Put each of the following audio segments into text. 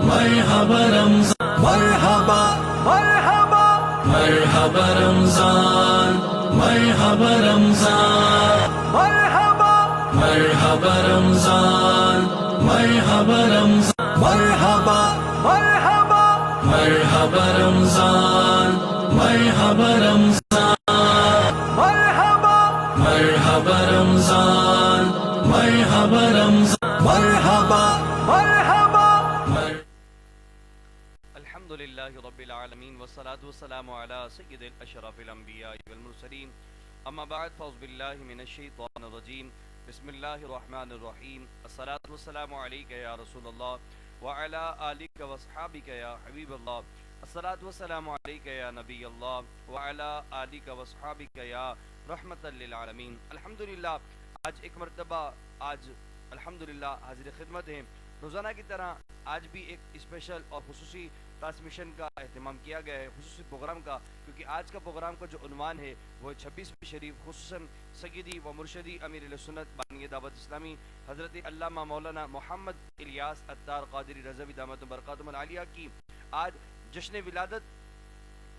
मरहबा रमजान, मरहबा मरहबा मरहबा रमजान, मरहबा रमजान, मरहबा मरहबा रमजान, मरहबा रमजान, मरहबा मरहबा मरहबा रमजान, मरहबा रमजान, मरहबा मरहबा रमजान, मरहबा रमजान, मरहबा मरहबा। अल्हम्दुलिल्लाहि रब्बिल आलमीन वस्सलातु वस्सलामु अला सय्यिदिल अशरफिल अंबिया वल मुरसलीन अम्मा बाद फौज़ बिल्लाहि मिनश शैतानिर रजीम बिस्मिल्लाहिर रहमानिर रहीम अस्सलातु वस्सलामु अलैका या रसूलल्लाह व अला आलिका व अस्हाबिका या हबीबल्लाह अस्सलातु वस्सलामु अलैका या नबीयल्लाह व अला आलिका व अस्हाबिका या रहमतल लिल आलमीन। अल्हम्दुलिल्लाह आज एक मरतबा आज अल्हम्दुलिल्लाह हाजिर खिदमत हैं। रोज़ाना की तरह आज भी एक स्पेशल और खुसूसी ट्रांसमिशन का एहतमाम किया गया है, खुसूसी प्रोग्राम का, क्योंकि आज का प्रोग्राम का जो उन्वान है वो 26वीं शरीफ खुसूसन सय्यदी व मुर्शदी अमीर सुन्नत बानी दावत इस्लामी हज़रत अल्लामा मौलाना मोहम्मद इलियास अत्तार क़ादरी रज़वी दामत बरकातुहुल आलिया की आज जश्न विलादत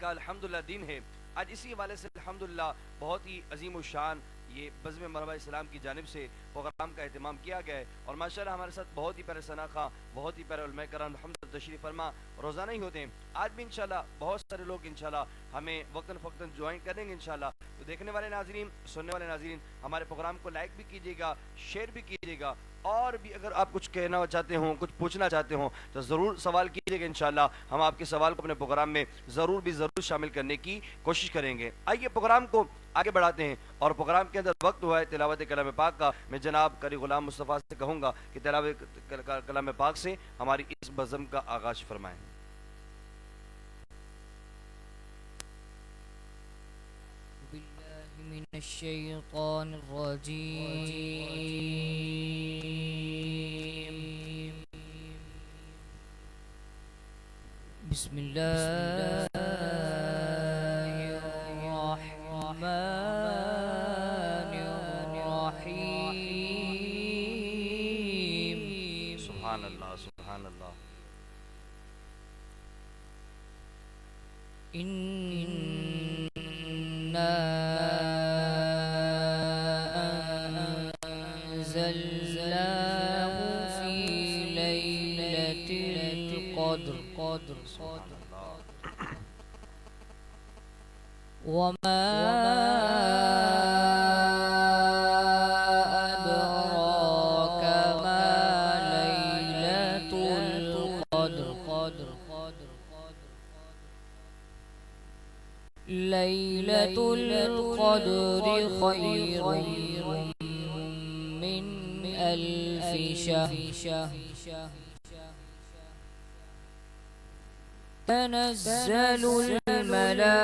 का अल्हम्दुलिल्लाह दिन है। आज इसी हवाले से अल्हम्दुलिल्लाह बहुत ही अजीम व शान ये बज़्म मरहबा इस्लाम की जानिब से प्रोग्राम का एहतमाम किया गया है और माशाअल्लाह हमारे साथ बहुत ही प्यारे सनाखा, बहुत ही प्यारे उलमा कराम अल्हम्दुलिल्लाह तशरीफ़ फरमा रोज़ाना ही होते हैं। आज भी इंशाल्लाह बहुत सारे लोग इंशाल्लाह हमें वक्तन फ़क्तन ज्वाइन करेंगे इंशाल्लाह। तो देखने वाले नाज़रीन, सुनने वाले नाज़रीन, हमारे प्रोग्राम को लाइक भी कीजिएगा, शेयर भी कीजिएगा और भी अगर आप कुछ कहना चाहते हो, कुछ पूछना चाहते हो तो ज़रूर सवाल कीजिएगा। इंशाल्लाह हम आपके सवाल को अपने प्रोग्राम में ज़रूर शामिल करने की कोशिश करेंगे। आइए प्रोग्राम को आगे बढ़ाते हैं और प्रोग्राम के अंदर वक्त हुआ है तिलावत कलाम पाक का। मैं जनाब कारी गुलाम मुस्तफ़ा से कहूँगा कि तिलावत कलाम पाक से हमारी इस बज़म का आगाज़ फरमाएं। बिल्लाहि मिनश शैतानिर रजीम बिस्मिल्लाहिर रहमानिर रहीम। सुभान अल्लाह, सुभान अल्लाह। इन्ना अंज़लनाहु फी लैलतिल क़द्र वमा अदराका मा लैलतुल क़द्र लैलतुल क़द्रि खैरुम मिन अल्फि शहर तनज़्ज़लुल मलाइकतु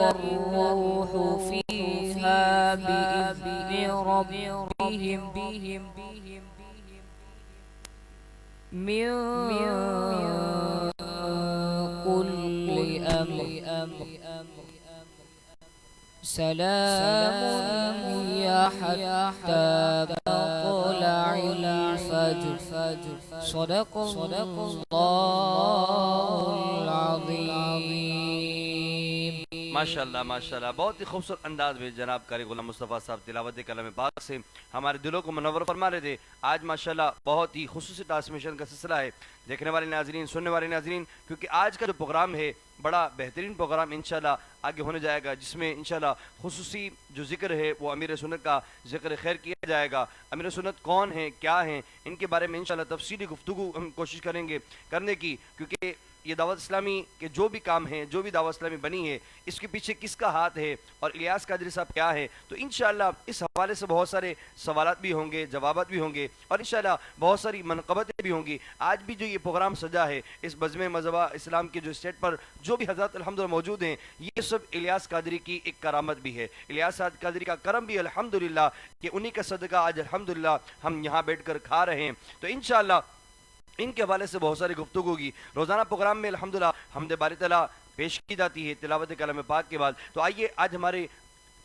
वर्रूहु फ़ीहा बिइज़्नि रब्बिहिम मिन कुल्लि अम्र सलामुन हिय हत्ता मत्लइल फज्र सदक़ल्लाहुल अज़ीम। माशाअल्लाह माशाअल्लाह, बहुत ही खूबसूरत अंदाज में जनाब कारी गुलाम मुस्तफ़ा साहब तिलावत कलाम पाक से हमारे दिलों को मुनव्वर फरमा रहे थे। आज माशाअल्लाह बहुत ही खुसूसी ट्रांसमिशन का सिलसिला है। देखने वाले नाज़रीन, सुनने वाले नाज़रीन, क्योंकि आज का जो प्रोग्राम है बड़ा बेहतरीन प्रोग्राम इंशाल्लाह आगे होने जाएगा, जिसमें इंशाल्लाह खुसूसी जो जिक्र है वो अमीर सुन्नत का जिक्र खैर किया जाएगा। अमीर सुन्नत कौन है, क्या है, इनके बारे में इंशाल्लाह तफसीली गुफ्तगू हम कोशिश करेंगे करने की, क्योंकि ये दावत इस्लामी के जो भी काम हैं, जो भी दावत इस्लामी बनी है, इसके पीछे किसका हाथ है और इलियास कादरी साहब क्या है। तो इंशाल्लाह इस हवाले से बहुत सारे सवालात भी होंगे, जवाबात भी होंगे और इंशाल्लाह बहुत सारी मनक़बतें भी होंगी। आज भी जो ये प्रोग्राम सजा है इस बज़्म मज़हबा इस्लाम के जो स्टेट पर जो भी हज़रत अल्हम्दुलिल्लाह मौजूद हैं, ये सब इलियास कादरी की एक करामत भी है। इलियास कादरी का करम भी अल्हम्दुलिल्लाह कि उन्हीं का सदका आज अल्हम्दुलिल्लाह हम यहाँ बैठ कर खा रहे हैं। तो इंशाल्लाह इनके हवाले से बहुत सारी गुफ्तगू होगी। रोज़ाना प्रोग्राम में अल्हम्दुलिल्लाह हमद बारी तआला पेश की जाती है तिलावत कलाम पाक के बाद। तो आइए आज हमारे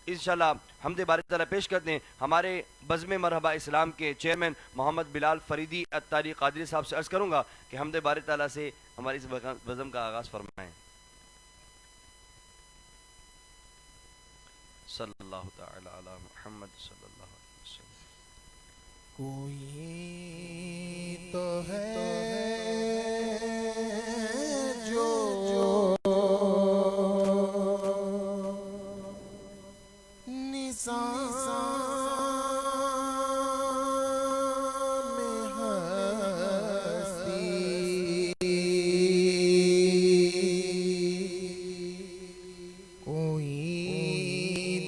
इंशाल्लाह हमदे बारी ताला पेश करते हैं हमारे बज़्म मरहबा इस्लाम के चेयरमैन मोहम्मद बिलाल फरीदी अत्तारी कादरी साहब से अर्ज़ करूँगा कि हमदे बारी ताला से हमारी इस बज़्म का आगाज़ फरमाएँ। सल्लल्लाहु तआला अला मुहम्मद सल्लल्लाहु अलैहि वसल्लम। कोई तो है जो निज़ाम हस्ती कोई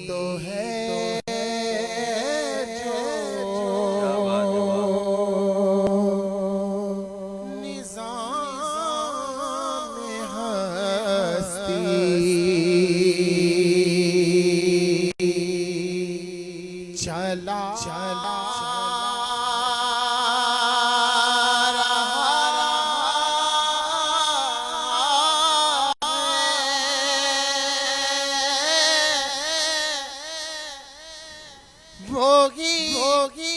तो है जो निज़ाम हस्ती चला चला भोगी भोगी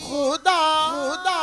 खुदा खुदा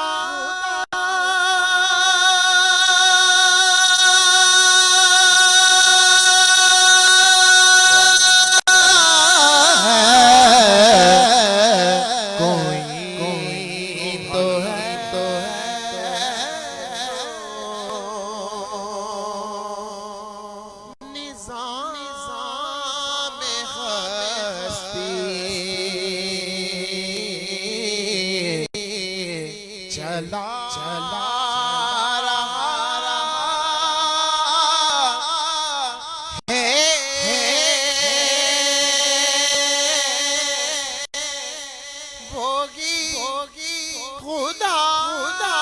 चला चला रहा है भोगी भोगी खुदा खुदा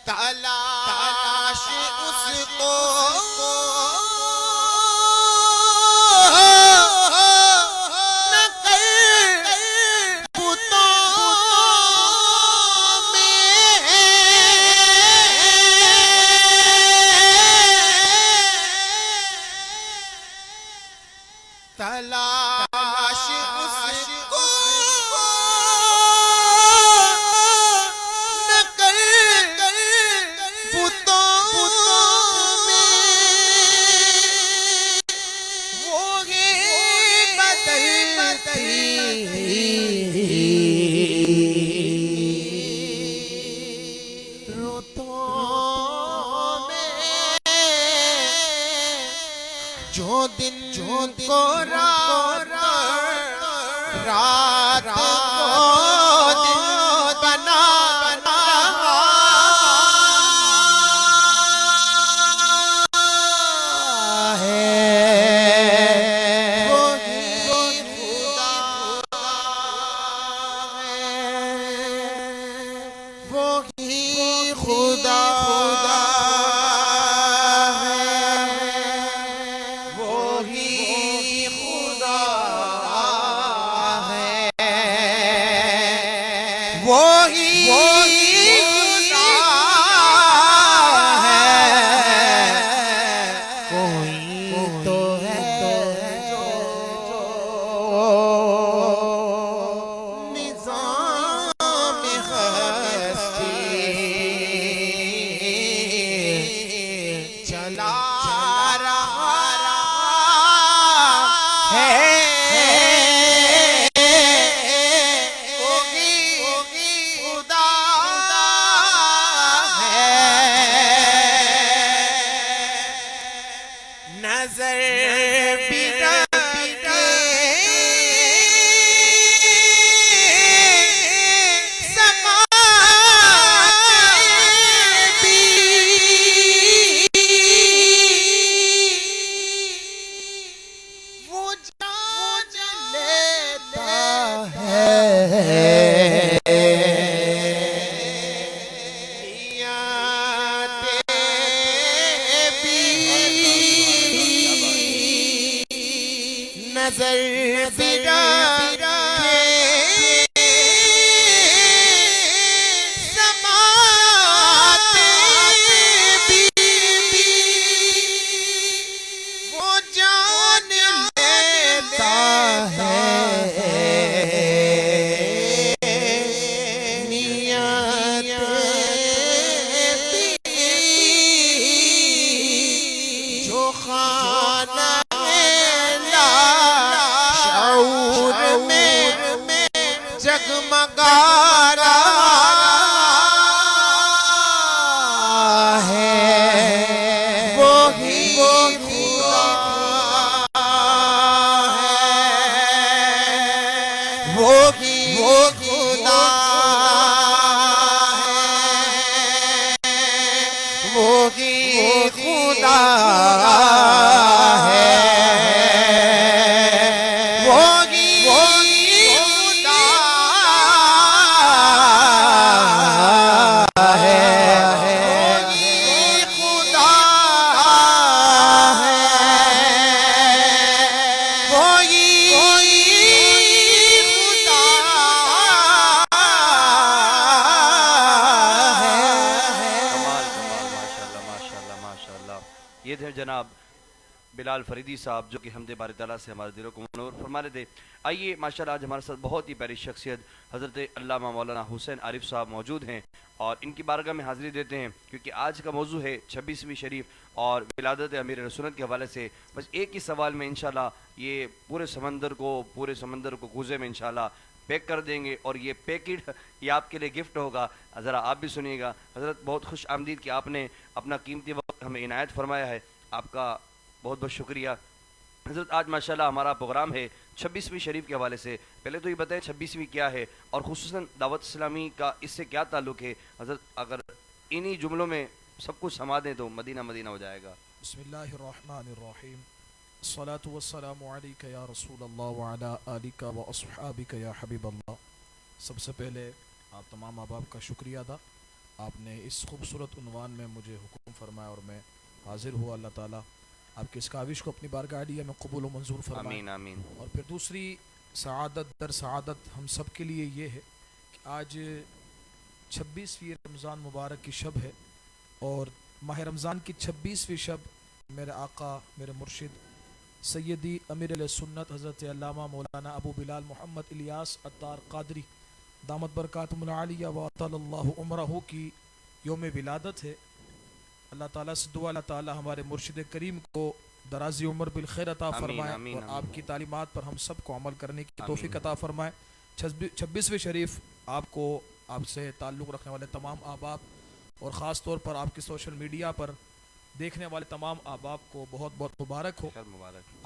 तलाश उसको तलाश उसको न कर बुतों में वो है बदलती रुतों में जो दिन को रात को दिन बना है वही खुदा है वही खुदा नजर बिरा के समाते खुदा है, वही खुदा है, वही खुदा है, वही खुदा है, वही खुदा कमाल कमाल माशाल्लाह माशाल्लाह माशाल्लाह। ये थे जनाब बिलाल फरीदी साहब जो कि हमदे बारी ताला से हमारे दिलों को मनोर फरमा रहे थे। आइए माशाल्लाह आज हमारे साथ बहुत ही प्यारी शख्सियत हज़रत अल्लामा मौलाना हुसैन आरिफ साहब मौजूद हैं और इनकी बारगाह में हाज़िरी देते हैं क्योंकि आज का मौजू है 26वीं शरीफ और विलादत अमीर सुन्नत के हवाले से। बस एक ही सवाल में इंशाल्लाह ये पूरे समंदर को गूजे में इंशाल्लाह पैक कर देंगे और ये पैकेट ये आपके लिए गिफ्ट होगा। ज़रा आप भी सुनिएगा। हज़रत बहुत खुश आमदीद कि आपने अपना कीमती वक्त हमें इनायत फरमाया है, आपका बहुत बहुत शुक्रिया। हज़रत आज माशाल्लाह हमारा प्रोग्राम है 26वीं शरीफ के हवाले से। पहले तो ये बताएं 26वीं क्या है और खुसूसन दावत इस्लामी का इससे क्या ताल्लुक़ है। हज़रत अगर इन्हीं जुमलों में सब कुछ समा दें तो मदीना मदीना हो जाएगा। बिस्मिल्लाहिर्रहमानिर्रहीम, अस्सलातु वस्सलामु अलैका या रसूलल्लाह व अला आलिका व अस्हाबिका या हबीबल्लाह। सबसे पहले आप तमाम अहबाब का शुक्रिया अदा, आपने इस खूबसूरत उन्वान में मुझे हुक्म फरमाया और मैं हाजिर हुआ। अल्लाह ताला आपकी इस काविश को अपनी बारगाह में कबूल व मंजूर फरमाए। आमीन आमीन। और फिर दूसरी सआदत दर सआदत हम सब के लिए ये है कि आज 26वीं रमज़ान मुबारक की शब है और माह रमज़ान की 26वीं शब मेरे आका मेरे मुर्शिद सैयदी अमीर सुन्नत हज़रत अल्लामा मौलाना अबू बिलाल मोहम्मद इलियास अत्तार क़ादरी दामत बरकातुहुल आलिया व अतल्लाहु उमरहु की योम विलादत है। अल्लाह ताला से दुआ अल्लाह ताला हमारे मुर्शिद करीम को दराज़ी उम्र बिल खैर अता फरमाए और आपकी तालीमात पर हम सब को अमल करने की तौफीक अता फरमाए। 26वीं शरीफ आपको आपसे ताल्लुक़ रखने वाले तमाम अहबाब और ख़ास तौर पर आपकी सोशल मीडिया पर देखने वाले तमाम अहबाब को बहुत बहुत मुबारक हो।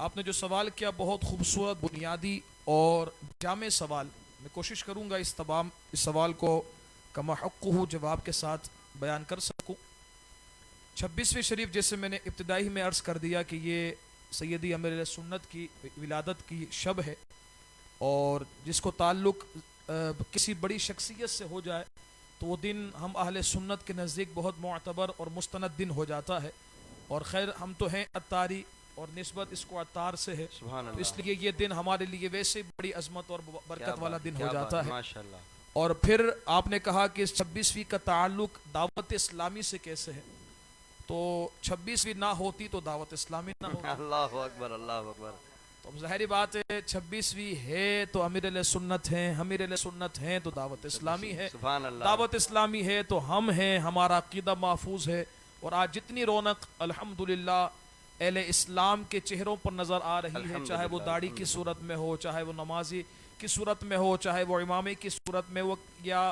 आपने जो सवाल किया बहुत खूबसूरत बुनियादी और जामे सवाल, मैं कोशिश करूँगा इस सवाल को कमा हक़्क़ुहु जवाब के साथ बयान कर सकूँ। 26वीं शरीफ जैसे मैंने इब्तिदाई में अर्ज़ कर दिया कि ये सैयदी अमीर सुन्नत की विलादत की शब है और जिसको ताल्लुक़ किसी बड़ी शख्सियत से हो जाए तो वो दिन हम अहले सुन्नत के नज़दीक बहुत मुअतबर और मुस्तनद दिन हो जाता है। और खैर हम तो हैं अत्तारी और निस्बत इसको अत्तार से है, तो इसलिए ये दिन हमारे लिए वैसे बड़ी अजमत और बरकत वाला दिन हो जाता है। माशाअल्लाह। और फिर आपने कहा कि 26वीं का ताल्लुक़ दावत इस्लामी से कैसे है, तो 26वीं ना होती तो दावत इस्लामी ना होती। अल्लाहु अकबर अल्लाहु अकबर। तो ज़ाहिरी बात है 26वीं है तो अमीर सुन्नत हैं, अमीर सुन्नत हैं तो दावत इस्लामी है, दावत इस्लामी है तो हम हैं, हमारा अक़ीदा महफूज है। और आज जितनी रौनक अल्हम्दुलिल्लाह अहले इस्लाम के चेहरों पर नज़र आ रही है, चाहे वो दाढ़ी की सूरत में हो, चाहे वो नमाजी की सूरत में हो, चाहे वो इमामे की सूरत में हो, या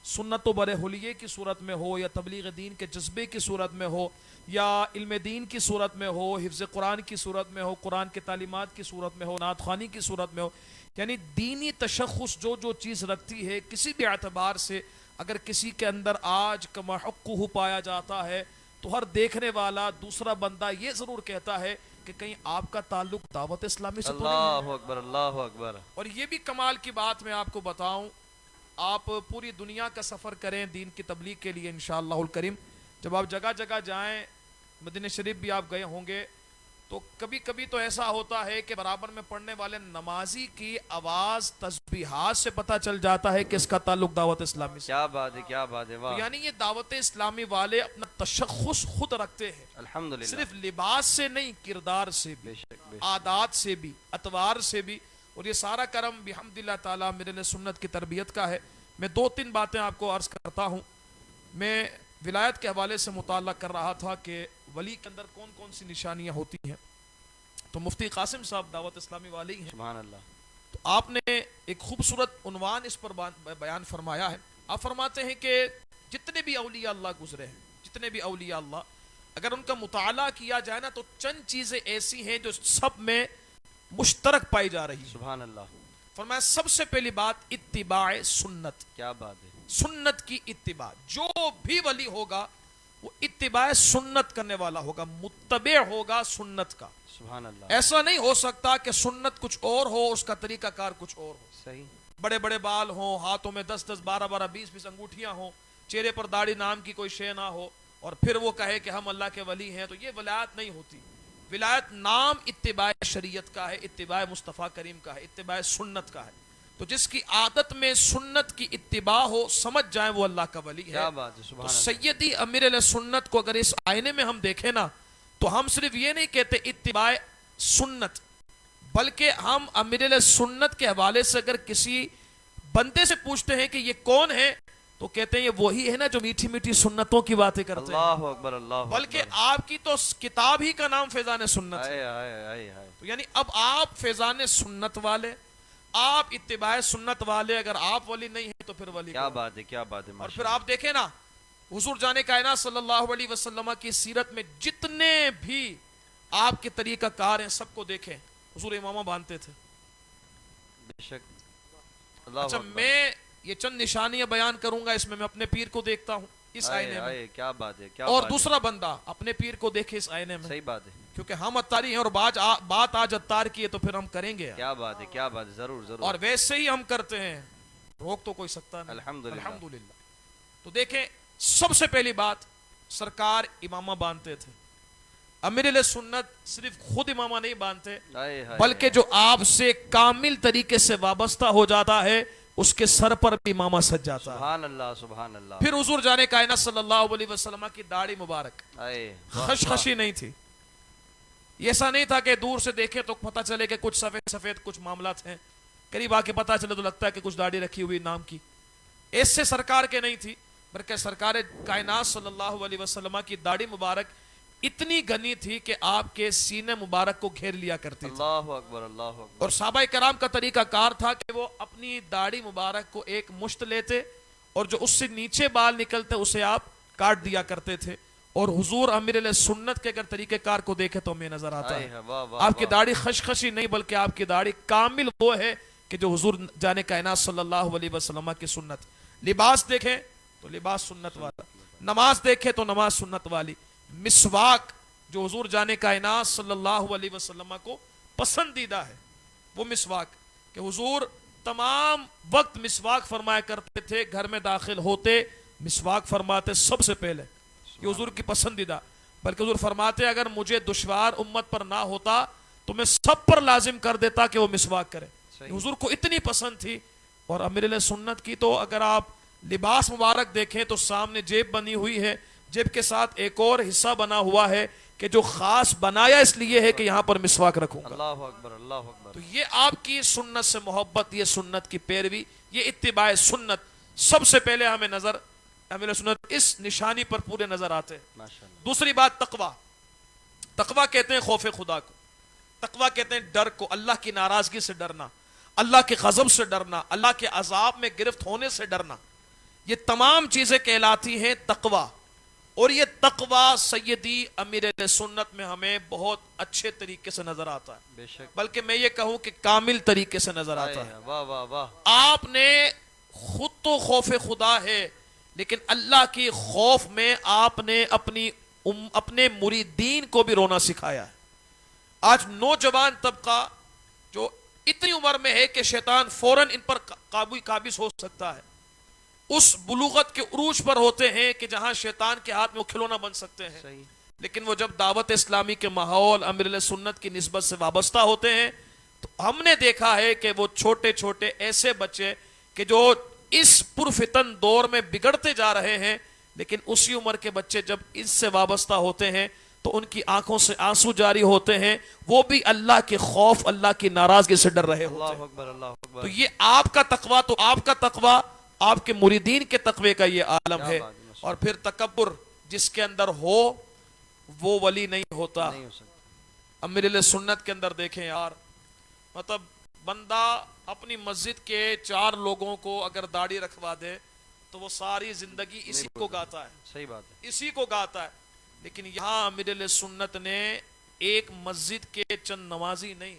सुन्नत बर हुलिये की सूरत में हो, या तबलीग दीन के जज्बे की सूरत में हो, या इल्म दीन की सूरत में हो, हिफ्ज़ कुरान की सूरत में हो, कुरान के तालीमात की सूरत में हो, नात ख़्वानी की सूरत में हो, यानी दीनी तशख़्ख़ुस जो जो चीज़ रखती है किसी भी एतबार से अगर किसी के अंदर आज कमा हक़्क़ुहु पाया जाता है तो हर देखने वाला दूसरा बंदा ये ज़रूर कहता है कि कहीं आपका ताल्लुक़ दावत इस्लामी से तो नहीं है। अल्लाहु अकबर अल्लाहु अकबर। और ये भी कमाल की बात मैं आपको बताऊं, आप पूरी दुनिया का सफ़र करें दीन की तबलीग के लिए इंशाअल्लाहुल करीम, जब आप जगह जगह जाएं, मदीना शरीफ भी आप गए होंगे, तो कभी कभी तो ऐसा होता है कि बराबर में पढ़ने वाले नमाजी की आवाज़ तस्बीहात से पता चल जाता है कि इसका ताल्लुक दावत इस्लामी से। क्या बात है क्या बात है, वाह। तो यानी ये दावत इस्लामी वाले अपना तशख़्ख़ुस खुद रखते हैं, अल्हम्दुलिल्लाह, सिर्फ लिबास से नहीं, किरदार से भी, आदात से भी, अतवार से भी। और ये सारा करम बिहम्दिल्लाह ताला मेरे सुन्नत की तरबियत का है। मैं 2-3 बातें आपको अर्ज़ करता हूँ। मैं विलायत के हवाले से मुताला कर रहा था कि वली के अंदर कौन कौन सी निशानियाँ होती हैं, तो मुफ्ती कासिम साहब दावत इस्लामी वाले ही हैं, सुभान अल्लाह। तो आपने एक खूबसूरत उन्वान इस पर बयान फरमाया है। आप फरमाते हैं कि जितने भी औलिया अल्लाह गुजरे हैं, जितने भी औलिया अल्लाह, अगर उनका मुताला किया जाए ना तो चंद चीज़ें ऐसी हैं जो सब में मुश्तरक पाई जा रही है, सुभान अल्लाह। फरमाया सबसे पहली बात इत्तिबाए सुन्नत, क्या बात है। सुन्नत की इत्तिबा। जो भी वली होगा वो इत्तिबाए सुन्नत करने वाला होगा, मुत्तबे होगा सुन्नत का। सुभान अल्लाह। ऐसा नहीं हो सकता कि सुन्नत कुछ और हो, उसका तरीकाकार कुछ और हो। सही। बड़े बड़े बाल हों, हाथों में 10-10, 12-12, 20-20 अंगूठियां हों, चेहरे पर दाढ़ी नाम की कोई शे ना हो, और फिर वो कहे कि हम अल्लाह के वली हैं, तो ये विलायत नहीं होती। विलायत नाम इत्तिबाए शरीयत का है, इत्तिबाए मुस्तफ़ा करीम का है, इत्तिबाए सुन्नत का है। तो जिसकी आदत में सुन्नत की इत्तिबा हो, समझ जाए वो अल्लाह का वली है। क्या बात है। सुभान तो अल्लाह। सैयदी अमीर सुन्नत को अगर इस आईने में हम देखें ना, तो हम सिर्फ ये नहीं कहते इत्तिबाए सुन्नत, बल्कि हम अमीर सुन्नत के हवाले से अगर किसी बंदे से पूछते हैं कि ये कौन है, तो कहते हैं ये वही है ना जो मीठी मीठी सुन्नतों की बातें करते हैं। अल्लाह अकबर, अल्लाह बल्कि अकबर। आपकी तो किताब ही का नाम फैजान सुन्नत है। आए आए आए आए। तो यानी अब आप फैजान सुन्नत वाले, आप इत्तिबाए सुन्नत वाले, अगर आप वली नहीं है तो फिर वली क्या कौन? बात है, क्या बात है। और फिर आप देखें ना, हुजूर जाने कायनात सल्लल्लाहु अलैहि वसल्लम की सीरत में जितने भी आपके तरीकाकार हैं, सबको देखें, हुजूर इमामा बांधते थे। बेशक। अल्लाह अच्छा, अकबर। मैं ये चंद निशानियां बयान करूंगा, इसमें मैं अपने पीर को देखता हूं इस आए आईने में, आए, क्या बात है, क्या और बात दूसरा बंदा अपने पीर को देखे इस आईने है। में। सही बात है। क्योंकि हम अत्तारी हैं और बात आज अत्तार की है, तो फिर हम करेंगे। क्या बात है, क्या बात है। जरूर जरूर। और वैसे ही हम करते हैं, रोक तो कोई सकता नहीं। अल्हम्दुलिल्लाह। अल्हम्दुलिल्लाह। तो देखें, सबसे पहली बात, सरकार इमामा बांधते थे। अमीर सुन्नत सिर्फ खुद इमामा नहीं बांधते, आए हाय। बल्कि जो आपसे कामिल तरीके से वाबस्ता हो जाता है, उसके सर पर भी इमामा सज जाता है। सुभान अल्लाह, सुभान अल्लाह। फिर हुजूर जाने कायनात सल्लल्लाहु अलैहि वसल्लम की दाढ़ी मुबारक आए। वाह, खशखशी नहीं थी। ऐसा नहीं था कि दूर से देखे तो पता चले कि कुछ सफेद सफेद कुछ मामला हैं, करीब आके पता चले तो लगता है कि कुछ दाढ़ी रखी हुई नाम की। ऐसे सरकार के नहीं थी, बल्कि सरकार कायनात सल्लल्लाहु अलैहि वसल्लम की दाढ़ी मुबारक इतनी घनी थी कि आपके सीने मुबारक को घेर लिया करती थी। अल्लाह अकबर, अल्लाह अकबर। और साहबा कराम का तरीका कार था कि वो अपनी दाढ़ी मुबारक को एक मुश्त लेते, और जो उससे नीचे बाल निकलते उसे आप काट दिया करते थे। और हुजूर अमीर सुन्नत के अगर तरीकेकार को देखे तो हमें नजर आता है, वाह, वाह, आपकी वाह। दाढ़ी खशखशी नहीं, बल्कि आपकी दाढ़ी कामिल वो है कि जो हुजूर जाने कायनात सल्लल्लाहु अलैहि वसल्लम की सुन्नत। लिबास देखें तो लिबास सुन्नत वाला, नमाज देखें तो नमाज सुन्नत वाली। मिसवाक जो हुजूर जाने कायनात सल्लल्लाहु अलैहि वसल्लम को पसंदीदा है, वो मिसवाक कि हुजूर तमाम वक्त मिसवाक फरमाया करते थे, घर में दाखिल होते मिसवाक फरमाते सबसे पहले, ये हुजूर की पसंदीदा। बल्कि हुजूर फरमाते अगर मुझे दुश्वार उम्मत पर ना होता तो मैं सब पर लाजिम कर देता कि वो मिसवाक करे। हुजूर को इतनी पसंद थी। और अमीर सुन्नत की तो अगर आप लिबास मुबारक देखें तो सामने जेब बनी हुई है, जेब के साथ एक और हिस्सा बना हुआ है कि जो खास बनाया इसलिए है कि यहां पर मिसवाक रखूंगा। अल्लाह अकबर, अल्लाह अकबर। तो ये आपकी सुन्नत से मोहब्बत, ये सुन्नत की पैरवी, ये इत्तिबाए सुन्नत। सबसे पहले हमें नजर अमीर सुन्नत इस निशानी पर पूरे नजर आते हैं। माशाअल्लाह। दूसरी बात तकवा। तकवा कहते हैं खौफ खुदा को, तकवा कहते हैं डर को, अल्लाह की नाराजगी से डरना, अल्लाह के गजब से डरना, अल्लाह के अजाब में गिरफ्त होने से डरना। ये तमाम चीजें कहलाती हैं तकवा। और ये तकवा सैयदी अमीर सुन्नत में हमें बहुत अच्छे तरीके से नजर आता है, बेशक। बल्कि मैं ये कहूं कि कामिल तरीके से नजर आता है। वाह वाह वाह। आपने खुद तो खौफ खुदा है, लेकिन अल्लाह की खौफ में आपने अपने मुरीदीन को भी रोना सिखाया है। आज नौजवान तबका जो इतनी उम्र में है कि शैतान फौरन इन पर काबिज हो सकता है, उस बुलूगत के उरूज पर होते हैं कि जहां शैतान के हाथ में वो खिलौना बन सकते हैं। सही। लेकिन वो जब दावत इस्लामी के माहौल अमीर सुन्नत की निस्बत से वाबस्ता होते हैं, तो हमने देखा है कि वो छोटे छोटे ऐसे बच्चे कि जो इस पुरफितन दौर में बिगड़ते जा रहे हैं, लेकिन उसी उम्र के बच्चे जब इससे वाबस्ता होते हैं तो उनकी आंखों से आंसू जारी होते हैं, वो भी अल्लाह के खौफ, अल्लाह की नाराजगी से डर रहे होते हैं। अकबर, अल्लाह अकबर। तो ये आपका तकवा, तो आपका तकवा आपके मुरीदीन के तकवे का ये आलम है। और फिर तकब्बुर जिसके अंदर हो वो वली नहीं होता। नहीं हो सकता। अमीर सुन्नत के अंदर देखें यार, मतलब बंदा अपनी मस्जिद के 4 लोगों को अगर दाढ़ी रखवा दे तो वो सारी जिंदगी इसी को गाता है, सही बात है, इसी को गाता है। लेकिन यहां अमीर सुन्नत ने एक मस्जिद के चंद नमाजी नहीं,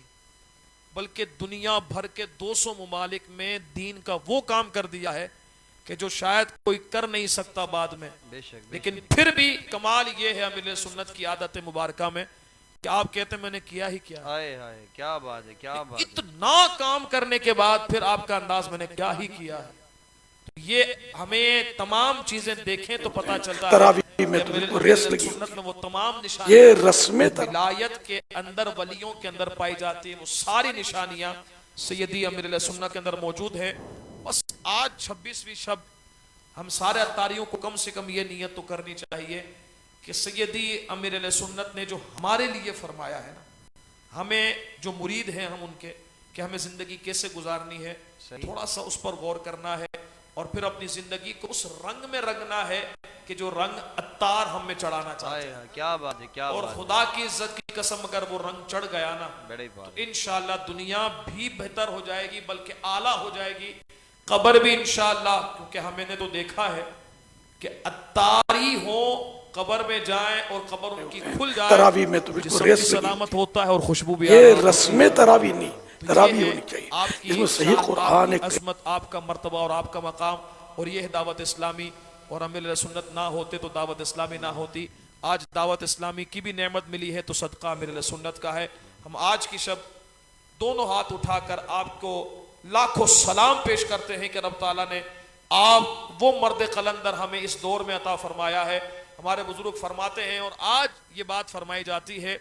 बल्कि दुनिया भर के 200 ममालिक में दीन का वो काम कर दिया है कि जो शायद कोई कर नहीं सकता बाद में। बेशक लेकिन फिर भी कमाल ये है अमीर सुन्नत की आदत मुबारका में कि आप कहते हैं मैंने किया ही क्या। हाय हाय क्या बात है, क्या बात है। इतना काम करने के बाद फिर आपका अंदाज मैंने क्या ही किया है। तो ये हमें तमाम चीजें देखें तो पता चलता है तरावी में तो बिल्कुल रेस लगी, सुन्नत में वो तमाम ये रस्में विलायत के अंदर वलियों के अंदर पाई जाती है, वो सारी निशानियां सैयदी अमीर सुन्नत के अंदर मौजूद है। बस आज 26वीं शब हम सारे अतारियों को कम से कम ये नियत तो करनी चाहिए कि सैयदी अमीर सुन्नत ने जो हमारे लिए फरमाया है ना, हमें जो मुरीद हैं हम उनके, कि हमें जिंदगी कैसे गुजारनी है, थोड़ा सा उस पर गौर करना है और फिर अपनी जिंदगी को उस रंग में रंगना है कि जो रंग अत्तार हम में चढ़ाना चाहते हैं। क्या बात है, क्या और बात खुदा की इज्जत की कसम अगर वो रंग चढ़ गया ना, बड़ी बात। तो इंशाअल्लाह दुनिया भी बेहतर हो जाएगी, बल्कि आला हो जाएगी, कब्र भी इंशाअल्लाह। क्योंकि हमने तो देखा है कि अत्तारी हो कब्र में जाए और कब्र उनकी खुल जाए, तरावी में तो बिल्कुल रेस लगी, सलामत होता है और खुशबू भी। ये रस्में तरावी नहीं, तरावी होनी चाहिए। आपकी इसमें सही कुरान एक अजमत, आपका मर्तबा और आपका मकाम, और यह दावत इस्लामी। और अमीर सुन्नत ना होते तो दावत इस्लामी ना होती। आज दावत इस्लामी की भी नेमत मिली है तो सदका अमीर सुन्नत का है। हम आज की शब दोनों हाथ उठाकर आपको लाखों सलाम पेश करते हैं कि रब ताला ने आप वो मर्द कलंदर हमें इस दौर में अता फरमाया है। हमारे बुजुर्ग फरमाते हैं और आज ये बात फरमाई जाती है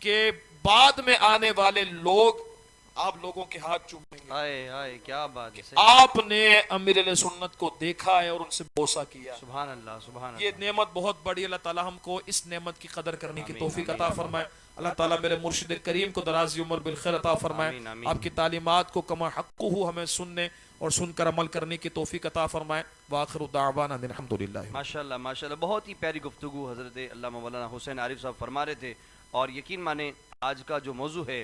कि बाद में आने वाले लोग आप लोगों के हाथ चूमेंगे। हाय हाय क्या बात है। आपने अमीर सुन्नत को देखा है और उनसे बोसा किया। सुभान अल्लाह, सुभान अल्लाह। ये नेमत बहुत बड़ी। अल्लाह ताला हमको इस नेमत की कदर करने की तौफीक अता फरमाए। अल्लाह ताला मेरे मुर्शिद करीम को दराज़ी उम्र बिल खैर अता फरमाए। आपकी तालीमात को कमा हक़्क़ुहु हमें सुनने और सुनकर अमल करने की तौफीक अता फरमाए। व आखिरु दाअवाना अल्हम्दुलिल्लाह। माशाल्लाह माशाल्लाह, बहुत ही प्यारी गुफ्तगू हज़रत अल्लामा मौलाना हुसैन आरिफ साहब फरमा रहे थे। और यकीन माने आज का जो मौजू है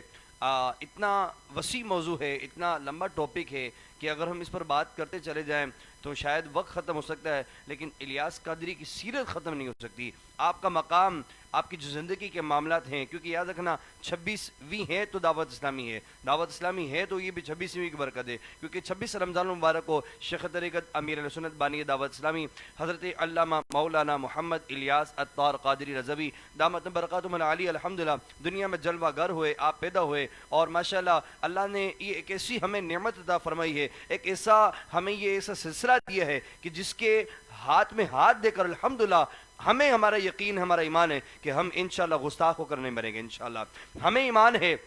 इतना वसी मौजू है, इतना लंबा टॉपिक है कि अगर हम इस पर बात करते चले जाएं तो शायद वक्त ख़त्म हो सकता है, लेकिन इलियास कादरी की सीरत ख़त्म नहीं हो सकती। आपका मकाम, आपकी जो ज़िंदगी के मामलात हैं, क्योंकि याद रखना 26वीं है तो दावत इस्लामी है, दावत इस्लामी है तो ये भी 26वीं की बरकत है। क्योंकि 26 रमज़ान मुबारक को शेख तरीक़त अमीर सुन्नत बानी दावत इस्लामी हज़रत अल्लामा मौलाना मोहम्मद इलियास अत्तार क़ादरी रज़वी दामत बरकातुहुल आली अल्हम्दुलिल्लाह दुनिया में जलवागर हुए, आप पैदा हुए। और माशाअल्लाह अल्लाह ने ये एक ऐसी हमें नेमत अता फरमाई है, एक ऐसा हमें ये ऐसा सिलसिला दिया है कि जिसके हाथ में हाथ देकर अल्हम्दुलिल्लाह हमें हमारा यकीन, हमारा ईमान है कि हम इंशाअल्लाह गुस्ताख होकर नहीं मरेंगे। इंशाअल्लाह हमें ईमान है,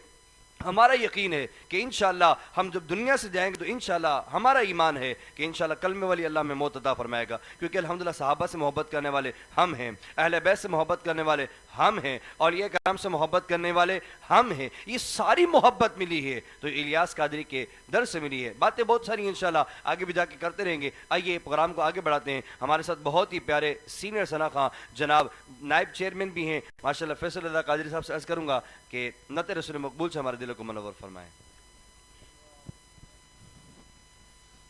हमारा यकीन है कि इंशाअल्लाह हम जब दुनिया से जाएंगे तो इंशाअल्लाह हमारा ईमान है कि इंशाअल्लाह कलमे वाली अल्लाह में मौत अता फरमाएगा। क्योंकि अल्हम्दुलिल्लाह सहाबा से मोहब्बत करने वाले हम हैं, अहले बैत से मोहब्बत करने वाले हम हैं, और ये काम से मोहब्बत करने वाले हम हैं। ये सारी मोहब्बत मिली है तो इलियास कादरी के दर से मिली है। बातें बहुत सारी इंशाअल्लाह आगे भी जाके करते रहेंगे। आइए प्रोग्राम को आगे बढ़ाते हैं। हमारे साथ बहुत ही प्यारे सीनियर सना खां जनाब नायब चेयरमैन भी हैं माशाअल्लाह फैसल रज़ा कादरी साहब से अर्ज़ करूँगा कि नत रसूल मकबूल से हमारे दिलों को मनव्वर फरमाएं।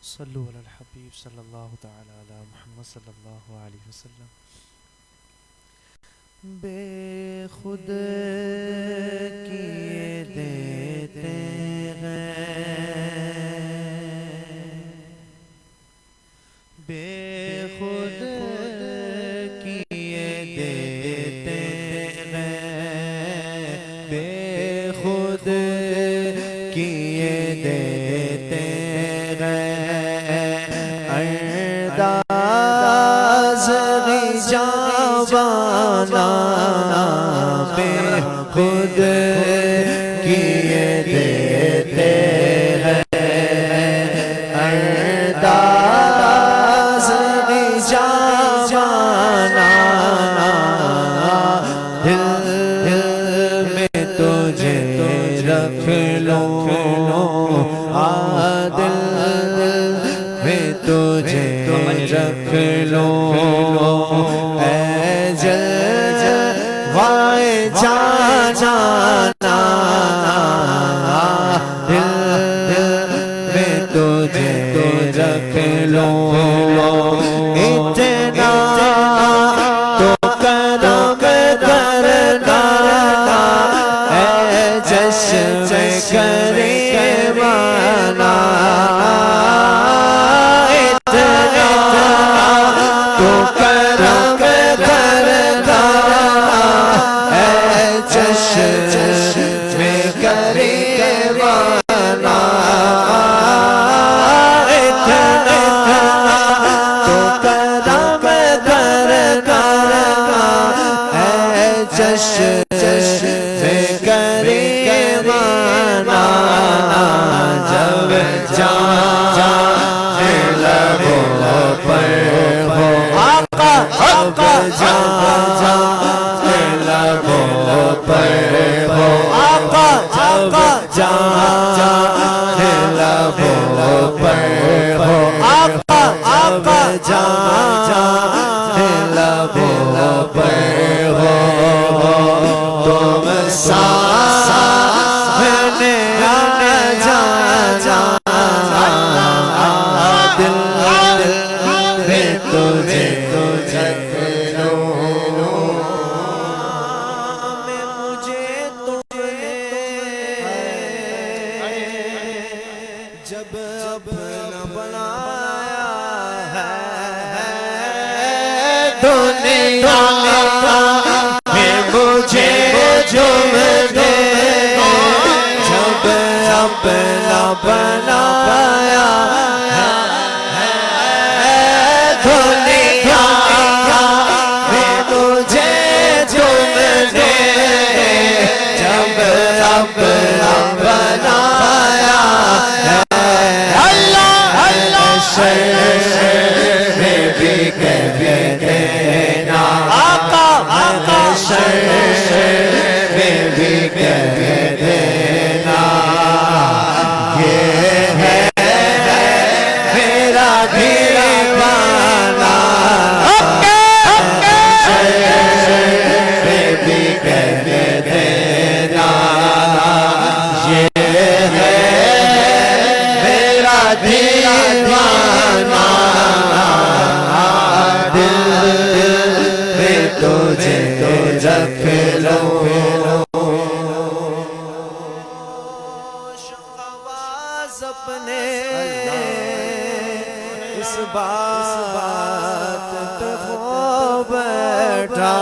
सल्लु अलल हबीब सल्लल्लाहु तआला अला मुहम्मद सल्लल्लाहु अलैहि वसल्लम। बेखुद किए देते हैं, बेखुद किए देते हैं, बेखुद किए देते हैं, अंदाज़ रिजावाना बेखुद किए देते हैं, अंदाज़ रिजावाना दिल में तुझे रख लो, दिल में तुझे रख लो, जलवाए जाना दिल में तुझे रख लो, इतना तो करम करना है जश्न में करे माना इतना तो करम करता है चश्म में करे माना इतना तो करम करता है चश्म में करे माना जब जा लबों पर हो आका आका लबों पर हो आका आका लबों पर हो आका आका लबों पर हो तुम सामने आने जाना दिल में तुझे मुझे जब अपना बनाया है दुनिया में मुझे जुम्मे जब अपना बनाया है दुनिया में मुझे जुम्मे जब अपना बनाया है अल्लाह अल्लाह शर्म भी कभी कहना आका आका शर्म भी कभी देना ये है मेरा दीवाना शर्म भी कभी देना ये है मेरा दीवाना दिल में तुझे रख लो आवाज़ अपने इस बात पे हो बैठा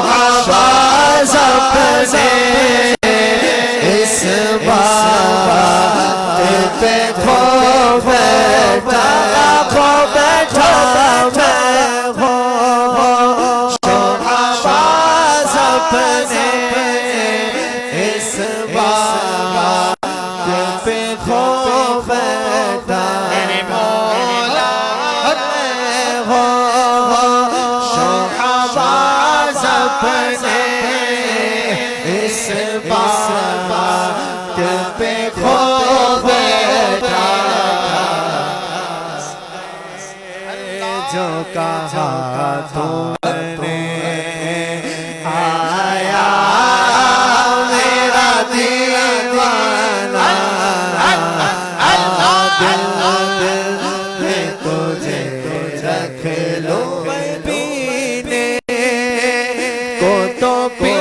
आवाज़ अपने इस बात पे खो बैठा खो बैठा मैं हो आवाज़ अपने इस बात पे खो बैठा मौला हो आवाज़ अपने इस बात पे खो बैठा जो कहा तुमने आया मेरा दीवाना दिल में तुझे रख लो पीने को तो पी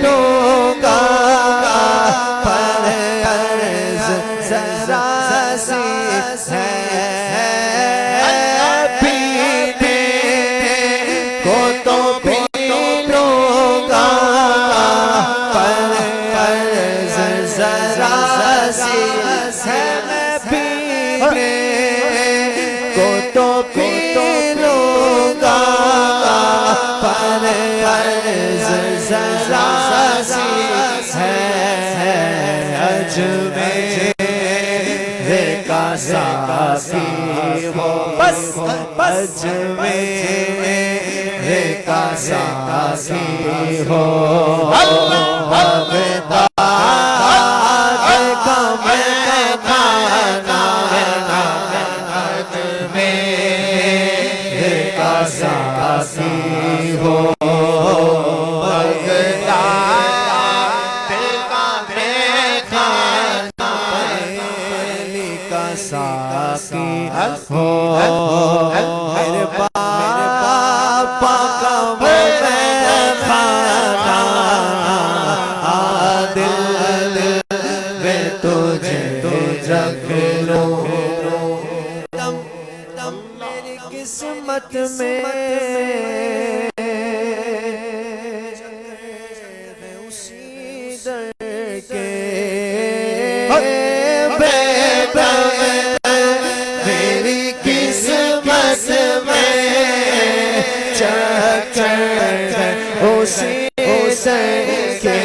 लूंगा पर अर्ज़ ज़रा सी है पीने को तो पी लूंगा पर अर्ज़ ज़रा सी है पीने को तो पी लूंगा पर अर्ज़ ज़रा सी है अजमेर का साकी हो बस अजमेर का साकी हो सासी हो साकी हो मेरे पापा का मैं खाना किस्मत में उसी दर के बेदम मेरी किस्मत में चक्कर उसी दर के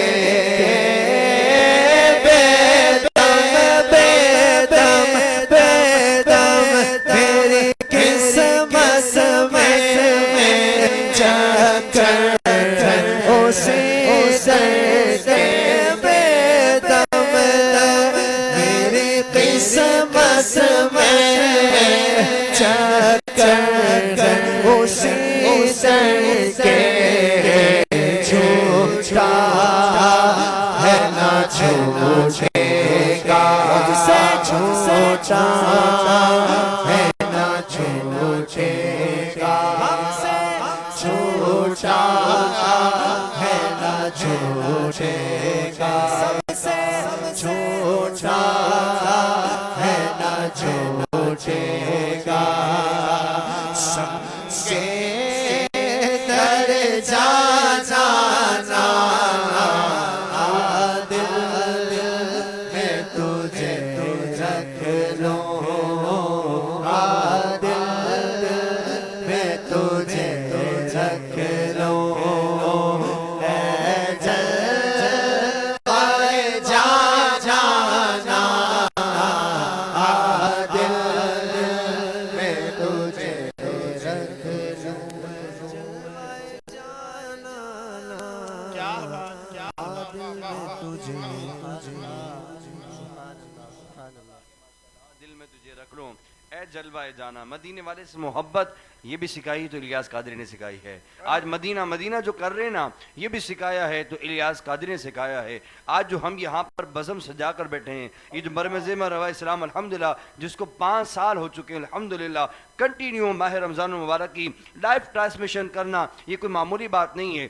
जलवाए जाना, मदीने वाले से मोहब्बत, ये भी सिखाई तो इलियास कादरी ने सिखाई है। आज मदीना मदीना जो कर रहे हैं ना, ये भी सिखाया है तो इलियास कादरी ने सिखाया है। आज जो हम यहाँ पर बज़म सजा कर बैठे हैं, ये जो बरमज़ेमा रवा इस्लाम अल्हम्दुलिल्लाह, जिसको 5 साल हो चुके हैं अल्हम्दुलिल्लाह, कंटिन्यू माह रमज़ान मुबारक की लाइव ट्रांसमिशन करना, ये कोई मामूली बात नहीं है,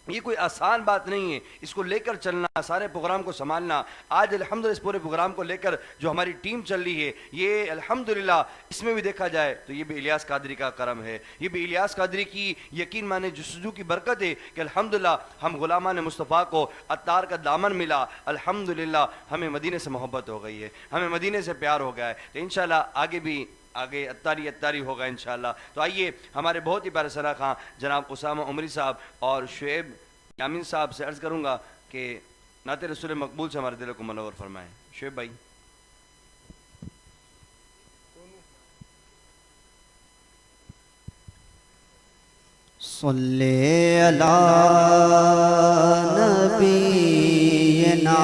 ये कोई आसान बात नहीं है। इसको लेकर चलना, सारे प्रोग्राम को संभालना, आज अल्हम्दुलिल्लाह इस पूरे प्रोग्राम को लेकर जो हमारी टीम चल रही है, ये अल्हम्दुलिल्लाह इसमें भी देखा जाए तो ये भी इलियास कादरी का करम है, ये भी इलियास कादरी की यकीन माने जुस्तजू की बरकत है कि अल्हम्दुलिल्लाह हम गुलामान मुस्तफ़ा को अत्तार का दामन मिला। अल्हम्दुलिल्लाह हमें मदीने से मोहब्बत हो गई है, हमें मदीने से प्यार हो गया है। तो इंशाल्लाह आगे अत्तारी होगा इंशाल्लाह। तो आइए हमारे बहुत ही प्यारे सरा खां जनाब उसामा उमरी साहब और शुएब यामीन साहब से अर्ज़ करूँगा कि नाते रसूल मकबूल से हमारे दिलों को मनोवर फरमाएं। शुएब भाई। सल्ले अला नबीना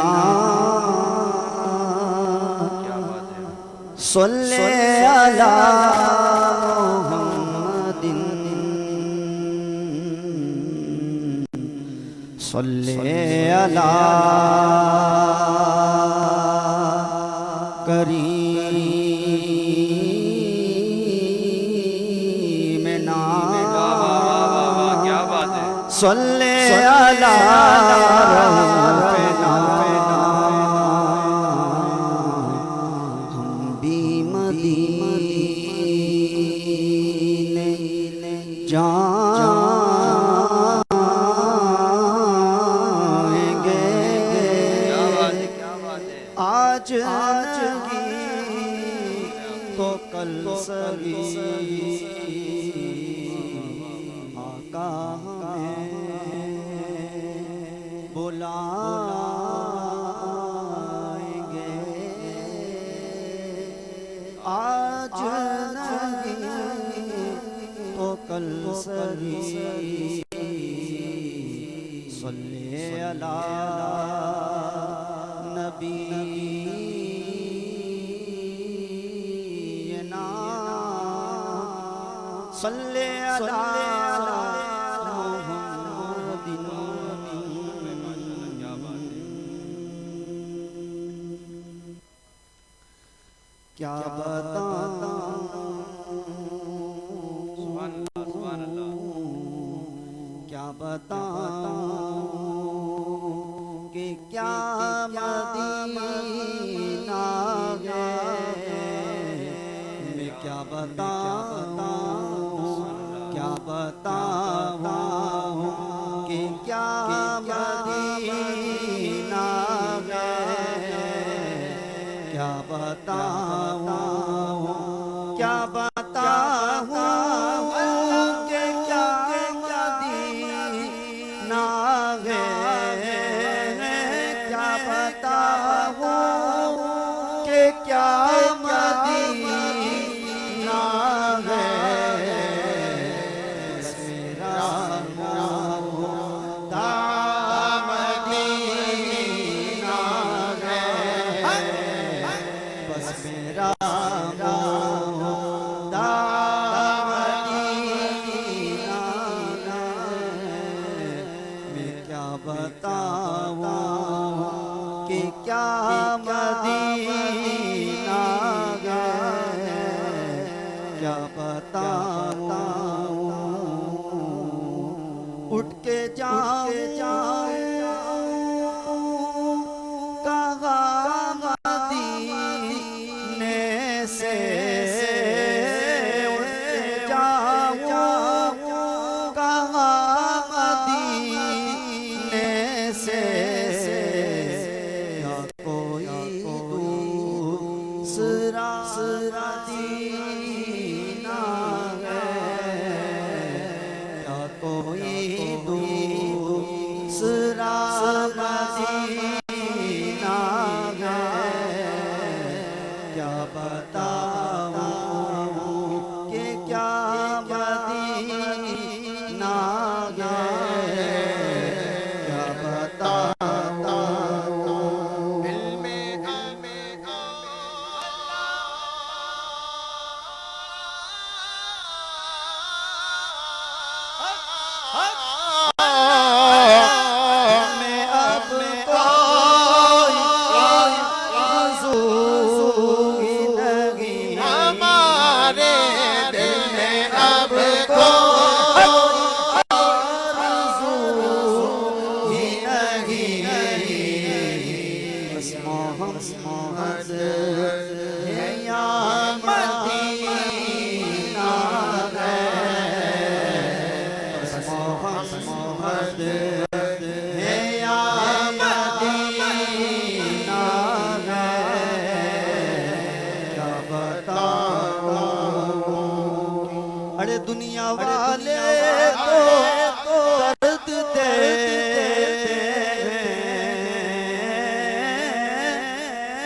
सल्ले अला मुहम्मदिन सल्ले अला करीमना सल्ले अला रब्बिना हम भी मदीने जाएंगे आज तो कल सभी आका बुलाएंगे आज नहीं तो कल सभी सल्ले अला नबीना सल्ले अला क्या बताऊं कि क्या मदीना है, मैं क्या बताऊं मदीना है, क्या बताऊं क्या बताऊं कि क्या मदीना है, क्या बताऊं कि क्या मदीना है। मेरा मदीना है, बस मेरा मदीना है। मैं क्या बताऊं कि क्या मदीना है, क्या बताऊं। उठ के जाऊं कहाँ मदीने से, उठ के जाऊं कहाँ मदीने से। या कोई दूसरा मदीना है, या कोई दूसरा मदीना है, क्या बताऊं कि क्या मदीना है, क्या बताऊं। दिल में मोहम्मद है या मदीना है, मोहम्मद है या मदीना है, क्या बताऊं। अरे दुनिया वाले तो दर्द देते हैं,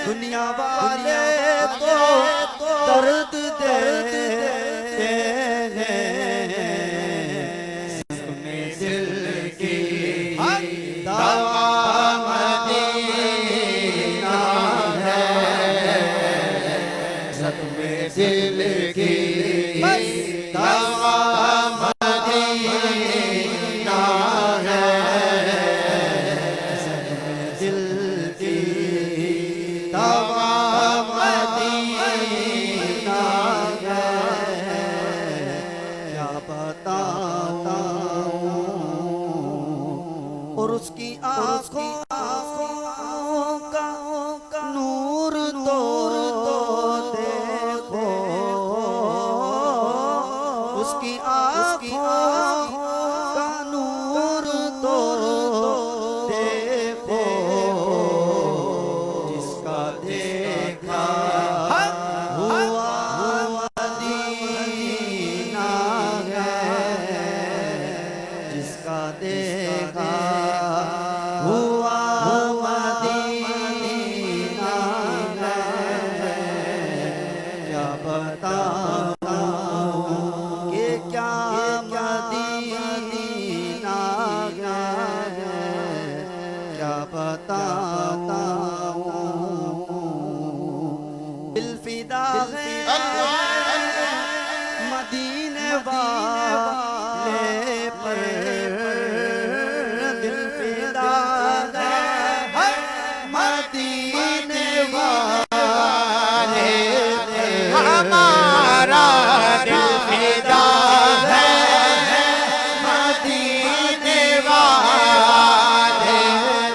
दुनिया वाले तो दर्द देते हैं, में दिल की दवा मदीना है, में दिल की दवा मदीना है, दिल की दवा मदीना है, क्या बताऊं। और उसकी आँखों का नूर तो देखो, उसकी आँखों का नूर तो देखो, जिसका देखा हुआ मदीना है, जिसका देखा हुआ मदीना है, क्या बताऊं कि क्या मदीना है, क्या बताऊं। दिल फिदा है मदीने वाले पर, दिल फिदा है मदीने वाले पर, हमारा दिल फिदा है मदीने वाले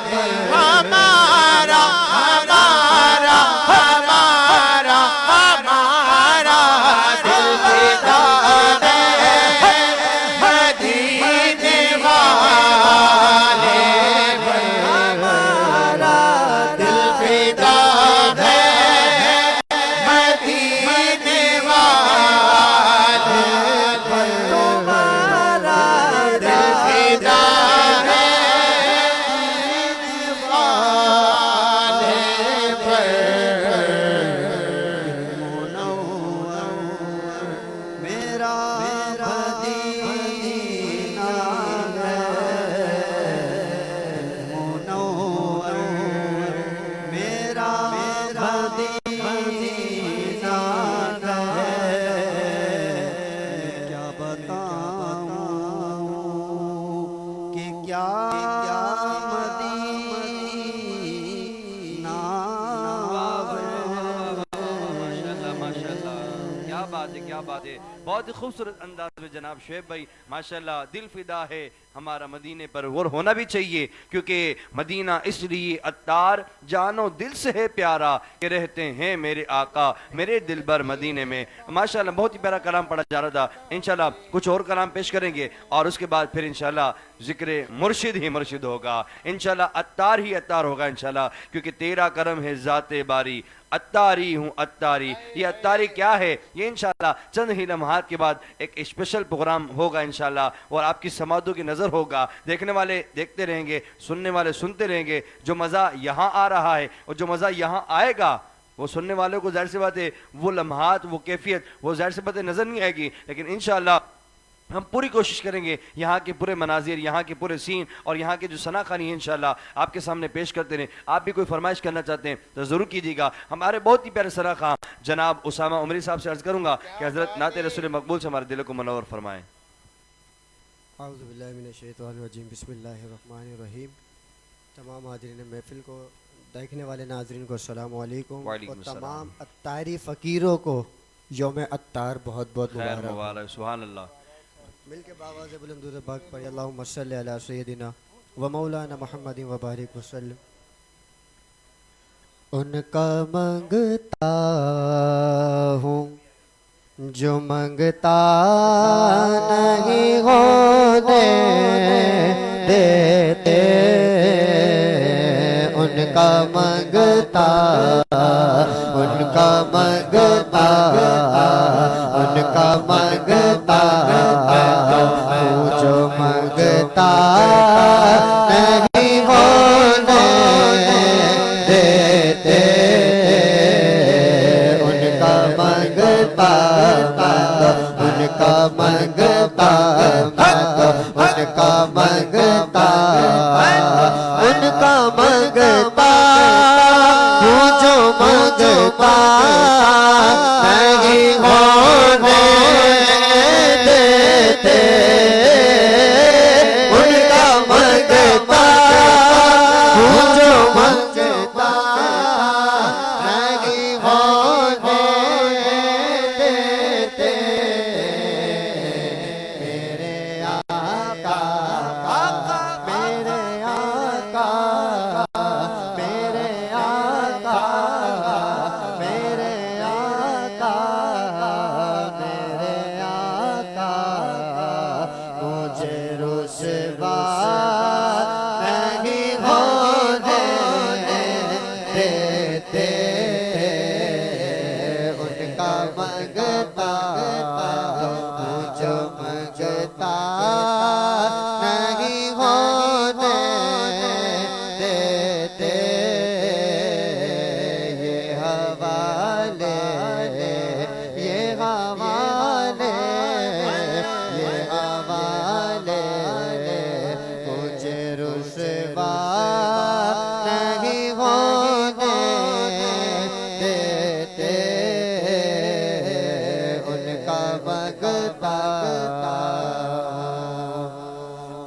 पर, हमारा क्या बात है, बहुत ही खूबसूरत अंदाज में जनाब शुएब भाई माशाल्लाह, दिल फिदा है हमारा मदीने पर, और होना भी चाहिए, क्योंकि मदीना इसलिए अत्तार जानो दिल से है प्यारा कि रहते हैं मेरे आका मेरे दिल भर मदीने में। माशाल्लाह बहुत ही प्यारा कलाम पढ़ा जा रहा था। इंशाल्लाह कुछ और कलाम पेश करेंगे और उसके बाद फिर इंशाल्लाह जिक्र मुर्शिद ही मुर्शिद होगा, इंशाल्लाह अत्तार ही अत्तार होगा इंशाल्लाह, क्योंकि तेरा करम है जाते बारी, अत्तारी हूँ अत्तारी। ये अत्तारी क्या है, ये इंशाल्लाह चंद ही लम्हात के बाद एक स्पेशल प्रोग्राम होगा इंशाल्लाह, और आपकी समातों की नज़र होगा, देखने वाले देखते रहेंगे, सुनने वाले सुनते रहेंगे। जो मज़ा यहाँ आ रहा है और जो मज़ा यहाँ आएगा वो सुनने वालों को जाहिर सी बात है वो लम्हात वो कैफियत वो जाहिर सी बात है नज़र नहीं आएगी, लेकिन इंशाल्लाह हम पूरी कोशिश करेंगे यहाँ के पूरे मनाजिर, यहाँ के पूरे सीन और यहाँ के जो सनाखानी है इंशाल्लाह आपके सामने पेश करते रहें। आप भी कोई फरमाइश करना चाहते हैं तो ज़रूर कीजिएगा। हमारे बहुत ही प्यारे सनाखा जनाब उसामा उमरी साहब से अर्ज़ करूँगा कि हज़रत नाते रसूल मकबूल से हमारे दिलों को मनवर फरमाएँ। औज़ु बिल्लाहि मिनश शैतानिर रजीम, बिस्मिल्लाहिर रहमानिर रहीम। तमाम हाज़रीन महफिल को, देखने वाले नाज़रीन को अस्सलामु अलैकुम, और तमाम अत्तारी फ़कीरों को यौम अत्तार बहुत बहुत मुबारक। सुभान अल्लाह। मिल के बावाज़ बुलंद पाक पढ़े अल्लाहुम्मा सल्लि अला सय्यदिना व मौलाना मुहम्मदिन व बारिक वसल्लम। उनका मंगता हूँ जो मंगता नहीं होने देते, उनका मंगता उनका मंगता उनका मंगता जो मंगता नहीं होने देते, उनका मंगता उनका मंगता उनका मंगता उनका मंगता हूँ जो मंगता नहीं होने देते, उनका मंगता हूँ जो मंगता नहीं होने देते। मेरे आका मेरे आका मेरे आका मेरे आका मेरे आका मुझे रुसवा नहीं होने देते, उनका मंगता जो मंगता नहीं होने देते। ये हवाले ये हवाले ये हवाले मुझे रुसवा नहीं होने देते, उनका मंगता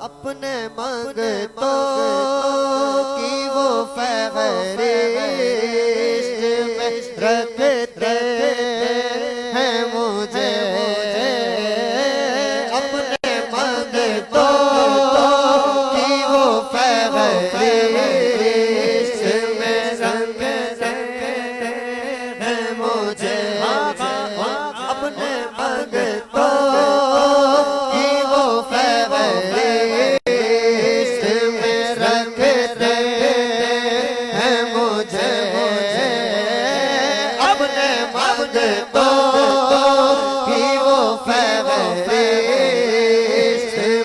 अपने मंगतों की वो फहरिस्त में रखते हैं मुझे, अपने मंगतों की वो फहरिस्त में रखते हैं मुझे, अपने मंगतों की वो फहरिस्त में रखते हैं मुझे, अपने मंगतों की वो फहरिस्त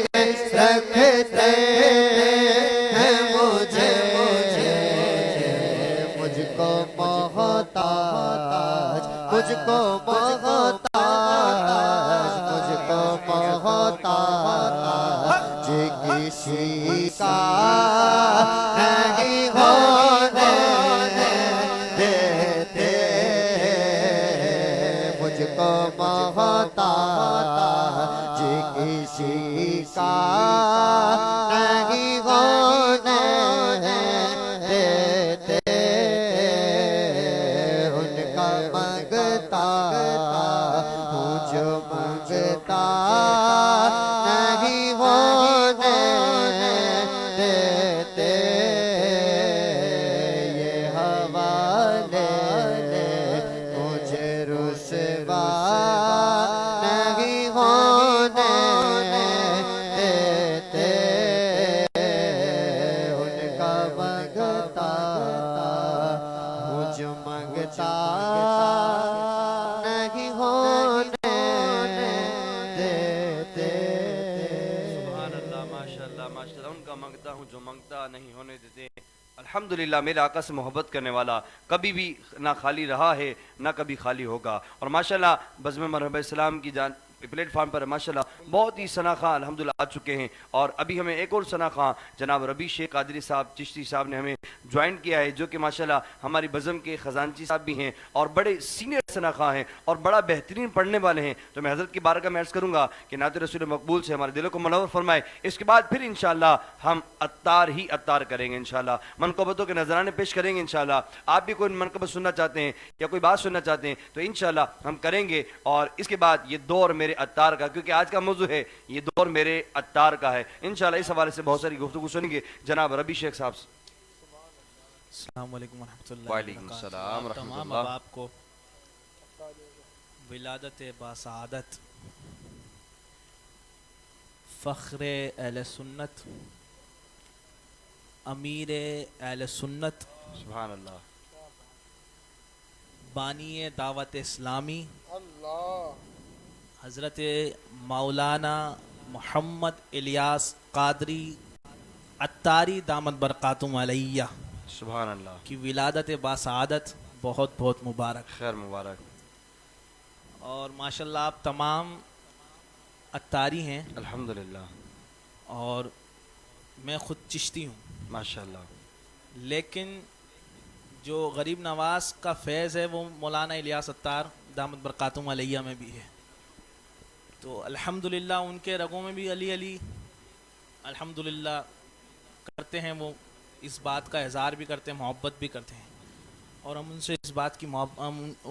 में रखते हैं मुझे, मुझको मोहताज मुझको मोहताज मुझको मोहताज किसी का नहीं होने देते, मुझको मोहताज किसी का नहीं होने देते, उनका मंगता मंगता मुझ मंगता नहीं होने देते। सुभान अल्लाह, माशाअल्लाह माशाअल्लाह। उनका मंगता हूँ जो मंगता नहीं होने देते। अल्हम्दुलिल्लाह, मेरे आका से मोहब्बत करने वाला कभी भी ना खाली रहा है ना कभी खाली होगा। और माशाअल्लाह बज़्म मरहबा इस्लाम की जान प्लेटफार्म पर माशाल्लाह बहुत ही सना खां अल्हम्दुलिल्लाह आ चुके हैं। और अभी हमें एक और सना खां जनाब रबी शेख कादरी साहब चिश्ती साहब ने हमें ज्वाइन किया है, जो कि माशाल्लाह हमारी बज़म के ख़जानची साहब भी हैं और बड़े सीनियर सना खां हैं और बड़ा बेहतरीन पढ़ने वाले हैं। तो मैं हज़रत की बारगाह में अर्ज़ करूँगा कि नात रसूल मकबूल से हमारे दिलों को मुनव्वर फरमाए। इसके बाद फिर इंशाअल्लाह हम अत्तार ही अत्तार करेंगे, इंशाअल्लाह मनक़बतों के नजराने पेश करेंगे। इंशाअल्लाह आप भी कोई मनक़बत सुनना चाहते हैं या कोई बात सुनना चाहते हैं तो इंशाअल्लाह हम करेंगे। और इसके बाद ये दौर मेरे अत्तार का, क्योंकि आज का मौजू है ये दौर मेरे अत्तार का है, इंशाअल्लाह इस हवाले से बहुत सारी गुफ्तगू सुनेंगे जनाब रबी शेख साहब से। अस्सलाम वालेकुम वरहमतुल्लाहि वालेकुम सलाम वबरकातुहू। तमाम रहमतुल्लाह। अब आपको विलादत बासादत फ़ख्र अहले सुन्नत अमीर अहले सुन्नत सुभान अल्लाह, बानी दावत इस्लामी हज़रत मौलाना मोहम्मद इलियास कादरी अत्तारी दामत बरकातुहू अलैया सुभान अल्लाह की विलादत बासादत बहुत बहुत मुबारक। खैर मुबारक। और माशाल्लाह आप तमाम अत्तारी हैं अल्हम्दुलिल्लाह और मैं ख़ुद चिश्ती हूँ माशाल्लाह। लेकिन जो गरीब नवाज का फैज़ है वो मौलाना इलियास अत्तार दामत बरकातुहू अलैया में भी है। तो अल्हम्दुलिल्लाह उनके रगों में भी अली अली अल्हम्दुलिल्लाह करते हैं। वो इस बात का इज़हार भी करते हैं, मोहब्बत भी करते हैं और हम उनसे इस बात की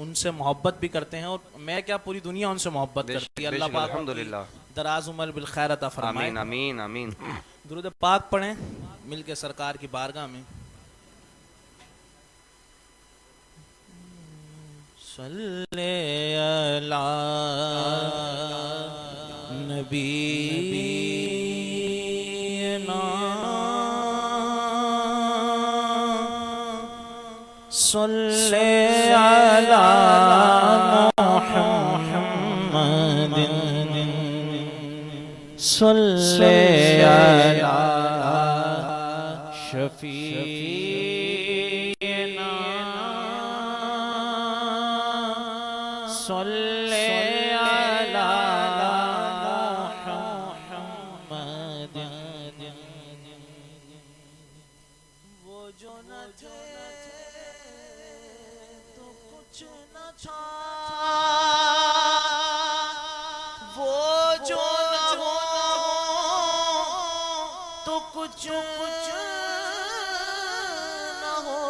उनसे मोहब्बत भी करते हैं। और मैं क्या पूरी दुनिया उनसे मोहब्बत करती है। अल्लाह पाक अल्हम्दुलिल्लाह दराज उमर बिल खैर अता फरमाए। आमीन आमीन आमीन। दुरूद पाक पढ़ें मिल के सरकार की बारगाह में। सल्ले अला नबीना सल्ले अला मुहम्मदिन सल्ले अला शफीना सल्ले अला मुहम्मदिन। वो जो न थे तो कुछ न था, वो जो न हो तो कुछ न हो,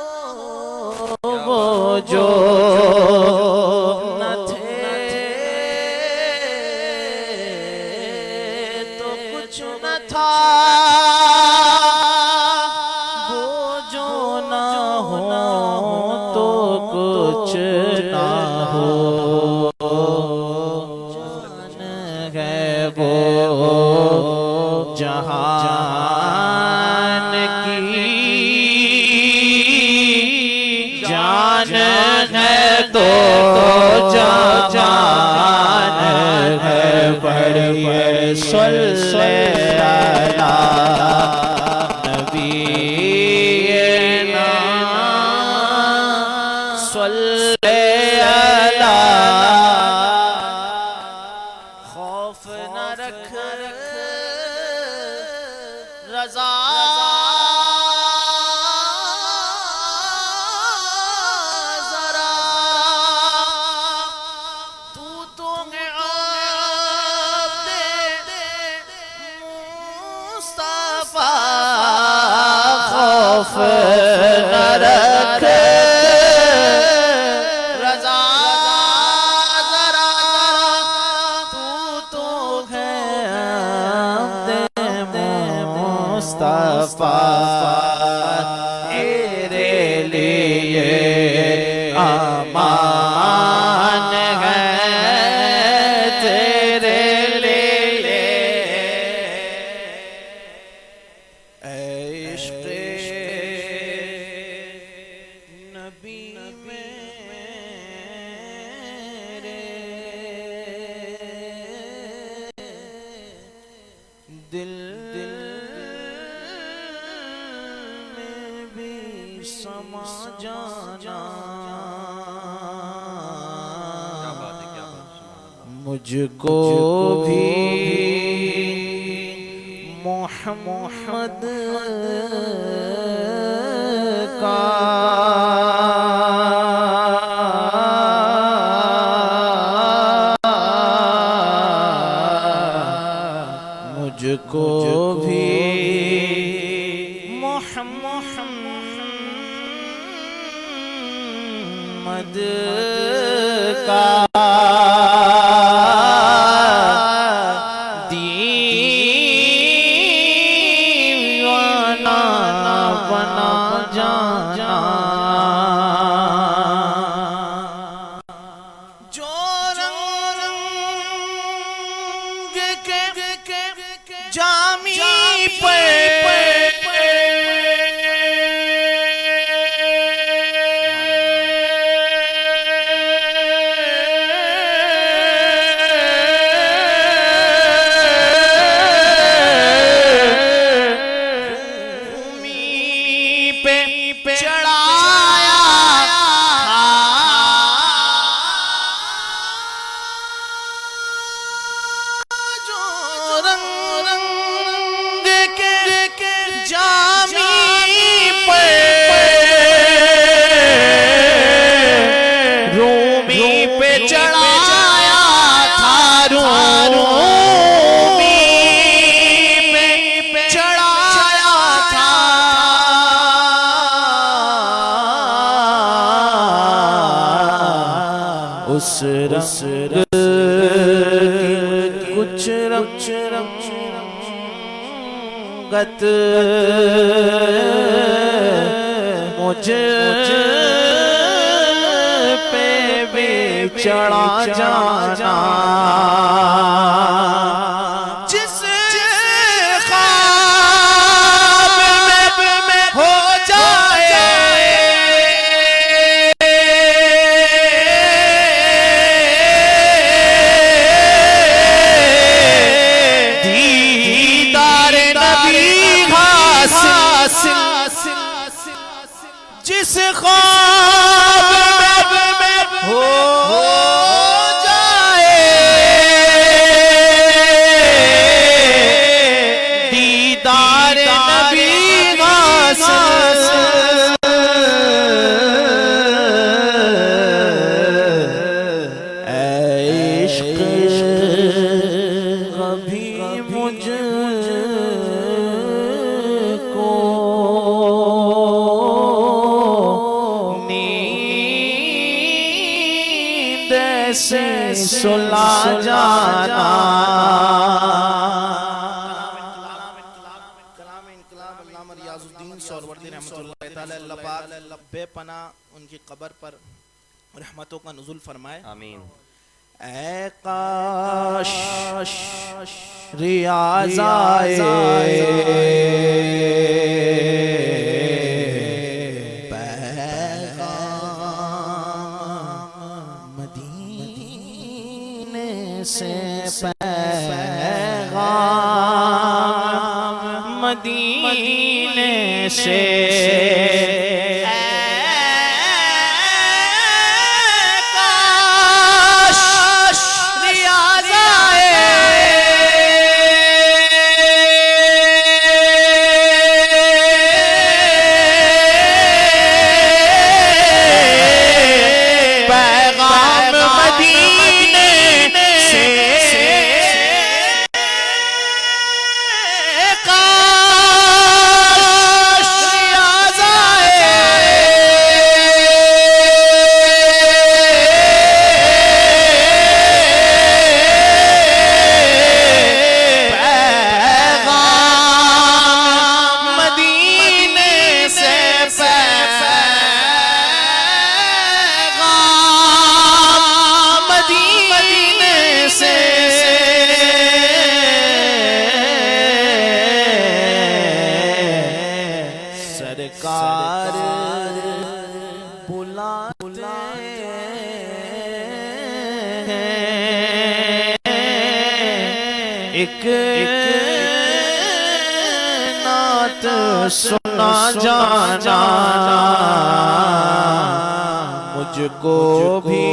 वो जो न थे तो कुछ न था, वो जो न हो तो कुछ न हो। जान है वो जहान की, जान है तो जान है बड़ी। सल्ले अला नबीना सल्ले अला। खौफ न रख रज़ा ज़रा, तू तो है आब्दे मुस्तफ़ा। खौफ न रख समा जाना, क्या बात है, क्या बात है। मुझको भी मोहम्मद का मुझको भी मोहम्मद का दीवाना बना जाना, जो रंग के जामी पे चढ़ाया जो रंग के जामी पे रूमी पे चढ़ाया था, रूमी पे चढ़ाया था, उस रंग कुछ रंगत मुझे पे भी चढ़ा जाना, जिस ख्वाब में हो जाए जिस ख्वाब में हो जाए दीदार नबी गासिल, इश्क कभी मुझको से सुला जाना, बेपना उनकी कब्र पर रहमतों का नुज़ुल फरमाए, आमीन। ऐ काश रियाज़ाए से पैगाम मदीने से, काश रियाज़ाए पैगाम मदीने से, काश रियाज़ाए पैगाम मदीने से, पैगाम मदीने से सरकार बुलाते एक नात सुना जाना मुझको भी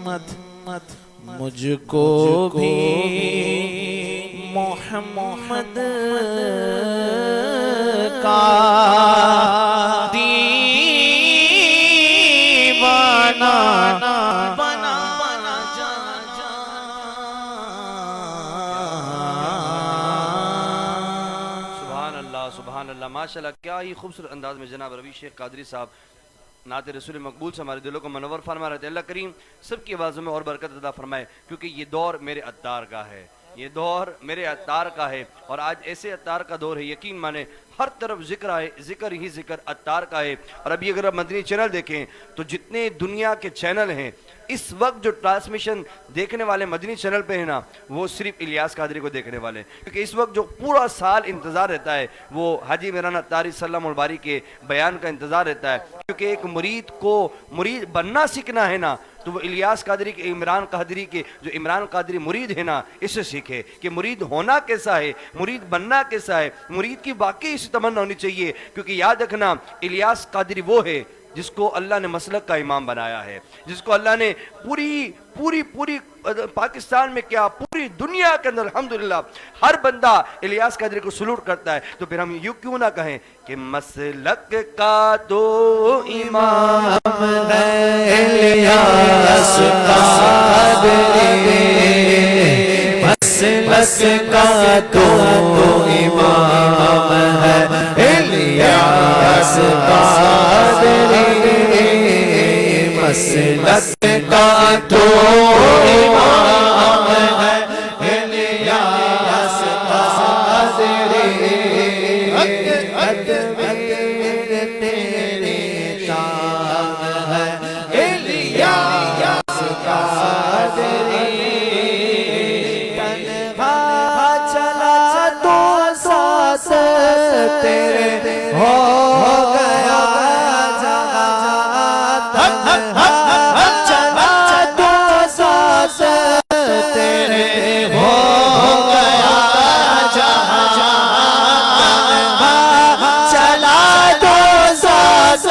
मोहम्मद मुझको भी मोहम्मद का दीवाना बना सुभान अल्लाह सुभान अल्लाह माशाल्लाह। क्या ही खूबसूरत अंदाज में जनाब रवी शेख कादरी साहब नाते रसूल मकबूल से हमारे दिलों को मनवर फरमा रहे थे। अल्लाह करीम सबकी आवाज़ों में और बरकत अता फरमाए, क्योंकि ये दौर मेरे अत्तार का है, ये दौर मेरे अत्तार का है। और आज ऐसे अत्तार का दौर है, यकीन माने हर तरफ जिक्र है, जिक्र ही जिक्र अत्तार का है। और अभी अगर आप मदनी चैनल देखें तो जितने दुनिया के चैनल हैं इस वक्त जो ट्रांसमिशन देखने वाले मदनी चैनल पे है ना, वो सिर्फ इलियास कादरी को देखने वाले, क्योंकि इस वक्त जो पूरा साल इंतज़ार रहता है वो हाजी मीरान अत्तारी सल्लल्लाहु अलैहि के बयान का इंतज़ार रहता है। क्योंकि एक मुरीद को मुरीद बनना सीखना है ना, तो वो इलियास कादरी के इमरान कादरी के जो इमरान कादरी मुरीद है ना, इससे सीखे कि मुरीद होना कैसा है, मुरीद बनना कैसा है। मुरीद की वाकई इसी तमन्ना होनी चाहिए, क्योंकि याद रखना इलियास कादरी वो है जिसको अल्लाह ने मसलक का इमाम बनाया है, जिसको अल्लाह ने पूरी पूरी पूरी पाकिस्तान में क्या पूरी दुनिया के अंदर अल्हम्दुलिल्लाह हर बंदा इलियास कादरी को सलूट करता है। तो फिर हम यूं क्यों ना कहें कि मसलक का तो इमाम है इलियास कादरी, मसलक का तो इमाम है इलियास कादरी, मसलक का तो इमाम है इलियास कादरी। अकबर तेरे शाम है इलियास कादरी, तन्हा चला तो साथ तेरे हो गया जहाँ, तन्हा चला तो साथ तेरे हो गया जहाँ, चला तो साथ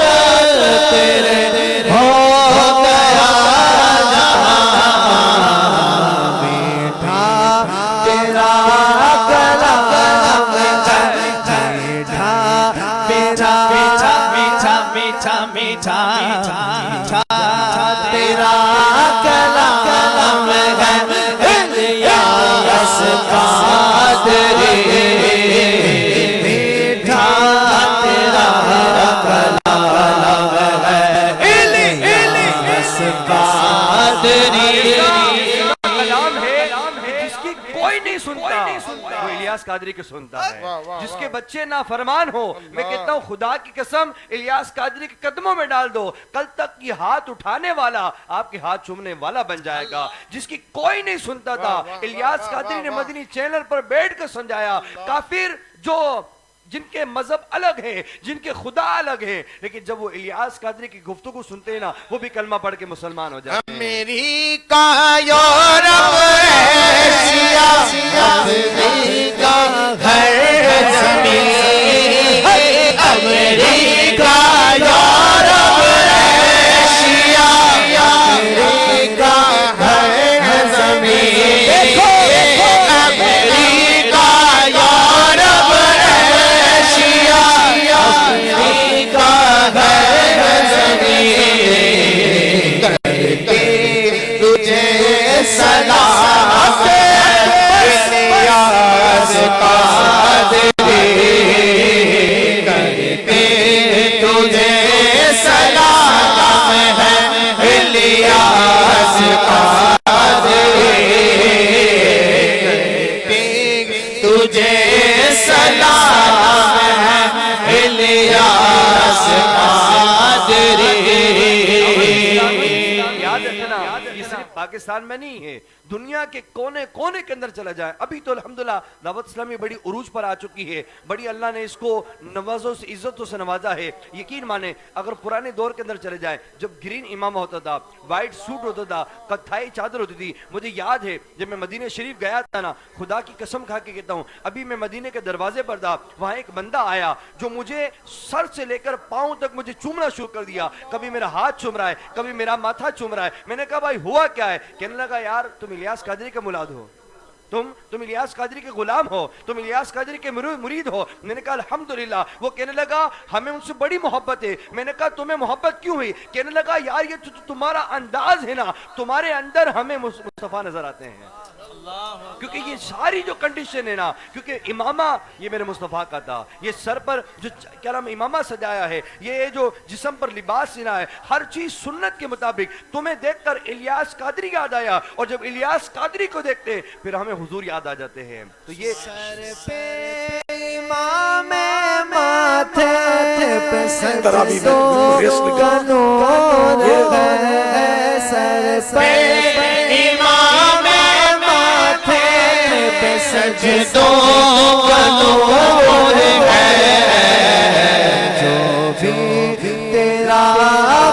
तेरे हो गया जहाँ, मीठा तेरा कलाम है, मीठा मीठा मीठा मीठा मीठा मीठा तेरा कलाम है इलियास कादरी, मीठा तेरा कलाम है इलियास कादरी। कलाम है जिसकी कोई नहीं सुनता, वो इलियास कादरी की सुनता है। जिसके बच्चे ना फरमान हो, मैं कहता हूँ खुदा की कसम इलियास कादरी के कदमों में डाल दो, कल तक ये हाथ उठाने वाला आपके हाथ चूमने वाला बन जाएगा। जिसकी कोई नहीं सुनता था, इलियास कादरी ने मदनी चैनल पर बैठ कर समझाया। काफिर जो जिनके मजहब अलग है, जिनके खुदा अलग है, लेकिन जब वो इलियास कादरी की गुफ्तगू सुनते हैं ना, वो भी कलमा पढ़ के मुसलमान हो जाते हैं। अमेरिका यूरोप एशिया अफ्रीका हर ज़मीन, अमेरिका यूरोप एशिया अफ्रीका हर ज़मीन, अमेरिका यूरोप एशिया अफ्रीका हर ज़मीन, करके तुझे सलाम इलियास का सिर्फ पाकिस्तान में नहीं है, दुनिया के कोने कोने के अंदर चला जाए। अभी तो अल्हम्दुलिल्लाह दावत इस्लामी बड़ी उरूज पर आ चुकी है, बड़ी अल्लाह ने इसको नवाजों से इज्जतों से नवाजा है। यकीन माने अगर पुराने दौर के अंदर चले जाए, जब ग्रीन इमामा होता था, व्हाइट सूट होता था, कत्थाई चादर होती थी, मुझे याद है जब मैं मदीने शरीफ गया था ना, खुदा की कसम खा के कहता हूँ, अभी मैं मदीने के दरवाजे पर था, वहां एक बंदा आया जो मुझे सर से लेकर पांव तक मुझे चूमना शुरू कर दिया। कभी मेरा हाथ चूम रहा है, कभी मेरा माथा चूम रहा है। मैंने कहा भाई हुआ क्या है? कहने लगा यार तुम इलियास कादरी के मुलाद हो, तुम इलियास कादरी के गुलाम हो, तुम इलियास कादरी के मुरीद हो। मैंने कहा अल्हम्दुलिल्लाह। वो कहने लगा हमें उनसे बड़ी मोहब्बत है। मैंने कहा तुम्हें मोहब्बत क्यों हुई? कहने लगा यार ये तुम्हारा अंदाज है ना, तुम्हारे अंदर हमें मुस्तफा नजर आते हैं, क्योंकि ये सारी जो कंडीशन है ना, क्योंकि इमामा ये मेरे मुस्तफा का था, ये सर पर जो क्या नाम इमामा सजाया है, ये जो जिस्म पर लिबास सिना है, हर चीज सुन्नत के मुताबिक। तुम्हें देखकर इलियास कादरी याद आया, और जब इलियास कादरी को देखते फिर हमें हुजूर याद आ जाते हैं। तो ये सर पे इमाम माथे पे तरावी में सजदों रेस में का नूर है, सर पे इमाम माथे पे सजदों का नूर है, जो भी तेरा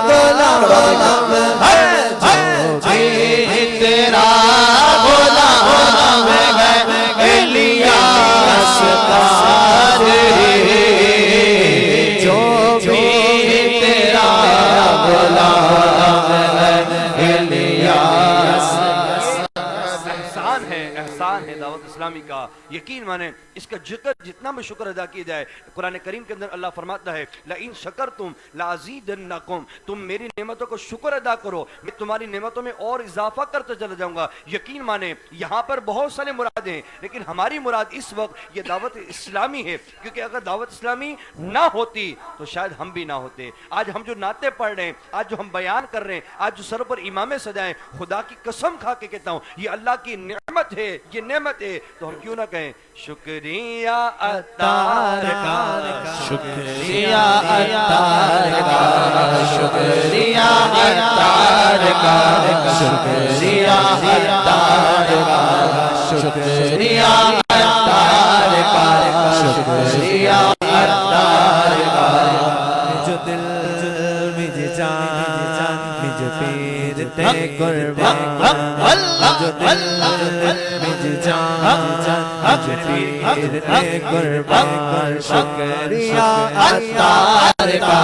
गुलाम है, जो भी तेरा गुलाम है, इलियास कादरी, जो भी तेरा गुलाम है, इलियास। एहसान है दावत इस्लामी का। यकीन माने इसका जिक्र जितना भी शुक्र अदा किया जाए। कुरान करीम के अंदर अल्लाह फरमाता है ला इन शकरतुम लाज़ीदन्नकुम, तुम मेरी नेमतों को शुक्र अदा करो, मैं तुम्हारी नेमतों में और इजाफा करते चला जाऊंगा। यकीन माने यहाँ पर बहुत सारे मुरादें हैं, लेकिन हमारी मुराद इस वक्त ये दावत इस्लामी है, क्योंकि अगर दावत इस्लामी ना होती तो शायद हम भी ना होते। आज हम जो नाते पढ़ रहे हैं, आज जो हम बयान कर रहे हैं, आज जो सर पर इमामे सजाएं, खुदा की कसम खा के कहता हूँ ये अल्लाह की नेमत है, ये नेमत है। तो हम क्यों ना कहें शुक्रिया अत्तार का, शुक्रिया अत्तार का, शुक्रिया अत्तार का, शुक्रिया अत्तार का, शुक्रिया अत्तार का, शुक्रिया अत्तार का। मुझे दिल मुझे जान मुझे पीर ते कुर्बान, मुझे दिल मुझे जान मुझे पीर ते कुर्बान, शुक्रिया अत्तार का,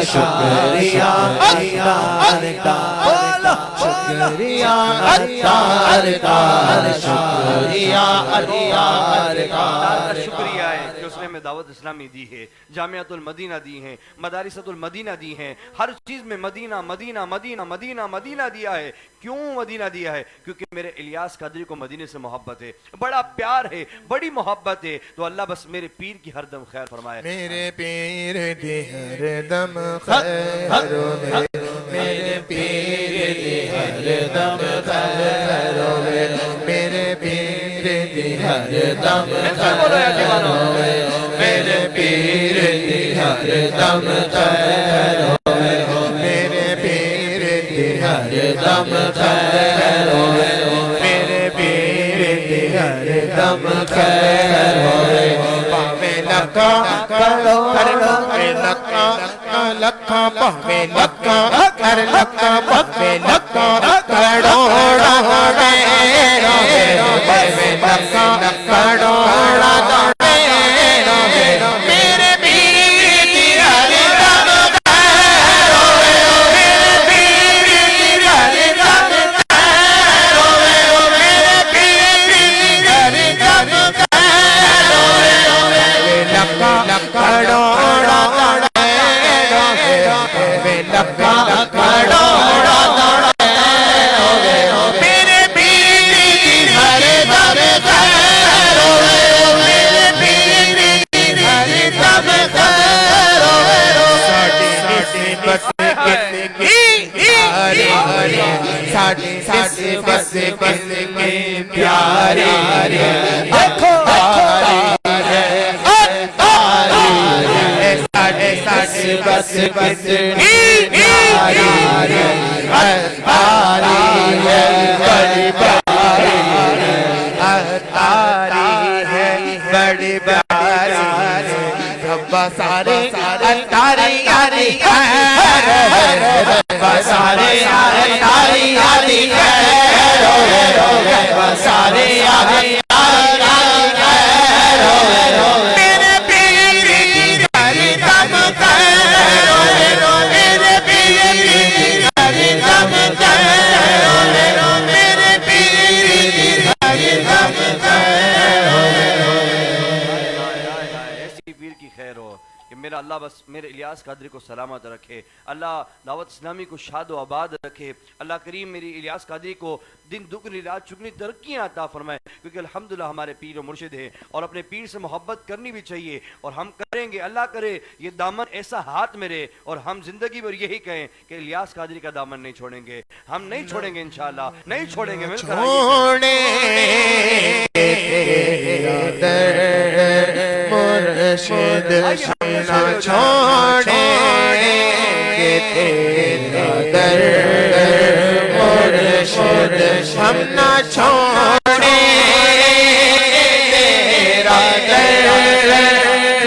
शुक्रिया अत्तार का, शुक्रिया अत्तार का, शुक्रिया अत्तार का। शुक्रिया है कि उसने हमें दावत इस्लामी दी है, जामियातुल मदीना दी है, मदारिसतुल मदीना दी है, हर चीज में मदीना मदीना मदीना मदीना मदीना दिया है। क्यों मदीना दिया है? क्योंकि मेरे इलियास कादरी को मदीने से मोहब्बत है, बड़ा प्यार है, बड़ी मोहब्बत है। तो अल्लाह बस मेरे पीर की हरदम खैर फरमाए। मेरे पीर दी हरदम खैर, मेरे पीर दी हरदम खैर, मेरे पीर दी हरदम खैर, मेरे पीर दी हरदम खैर, मेरे पीर दी हरदम खैर, मेरे पीर दी हरदम खैर। पावे लक्का करो कर लक्का लक्का, पावे लक्का कर लक्का, पावे लक्का करोड़ा पावे लक्का करोड़ा मेरे पीर दी हरदम खैर, मेरे पीर दी हरदम खैर, मेरे पीर दी हरदम खैर। लक्का करोड़ा लक्का करोड़ा मेरे पीर दी हरदम खैर, मेरे पीर दी हरदम खैर। साडी निस्बत कितनी प्यारी, साडी निस्बत कितनी प्यारी, देखो साडी बस कितनी प्यारी, है बड़ी प्यारी अतारी है बड़ी प्यारी रब्बा सारे अतारी यारी है रब्बा सारे अतारी यारी है रब्बा सारे यारी मेरे पीर हरि दम करो मेरे पीर हरि दम करो मेरे पीर हरि दम करो। ऐसी पीर की खैर हो कि मेरा अल्लाह बस मेरे इलियास कादरी को सलामत रखे, अल्लाह दावत इस्लामी को शाद व आबाद रखे, अल्लाह करीम मेरी इलियास कादरी को दिन दुगनी रात चुगनी तरक्कियाँ अता फरमाए, क्योंकि अल्हम्दुलिल्लाह हमारे पीर व मुर्शिद हैं और अपने पीर से मोहब्बत करनी भी चाहिए और हम करेंगे। अल्लाह करे ये दामन ऐसा हाथ मेरे और हम जिंदगी भर यही कहें कि इलियास कादरी का दामन नहीं छोड़ेंगे, हम नहीं छोड़ेंगे इंशाअल्लाह, नहीं छोड़ेंगे। मुर्शिद ना छोड़ेंगे तेरा दर मुर्शिद हम ना छोड़ेंगे तेरा दर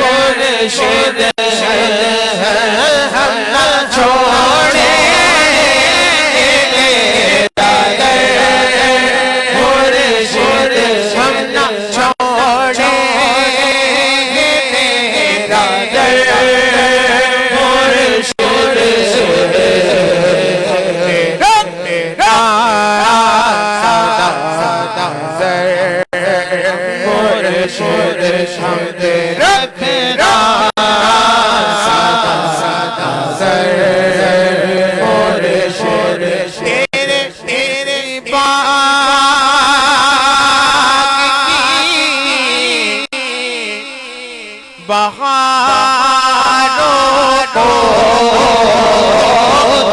मुर्शिद हम ना छोड़ेंगे तेरा दर मुर्शिद हम ना बहारों को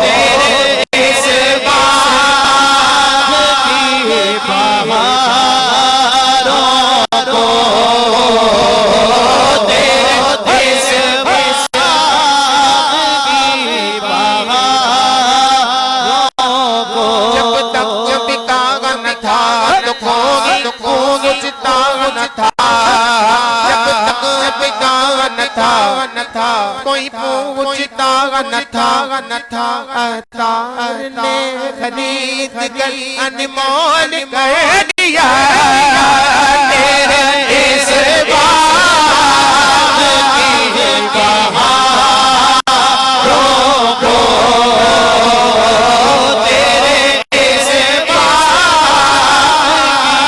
तेरे इस बाग की बहारों को तेरे इस बाग की बहारों को जब तक चबिका न था तो गुजता न था न था कोई पूछता न था अतार ने खरीद कर अनमोल कर दिया तेरे इस बाग की बहारों को तेरे इस बाग की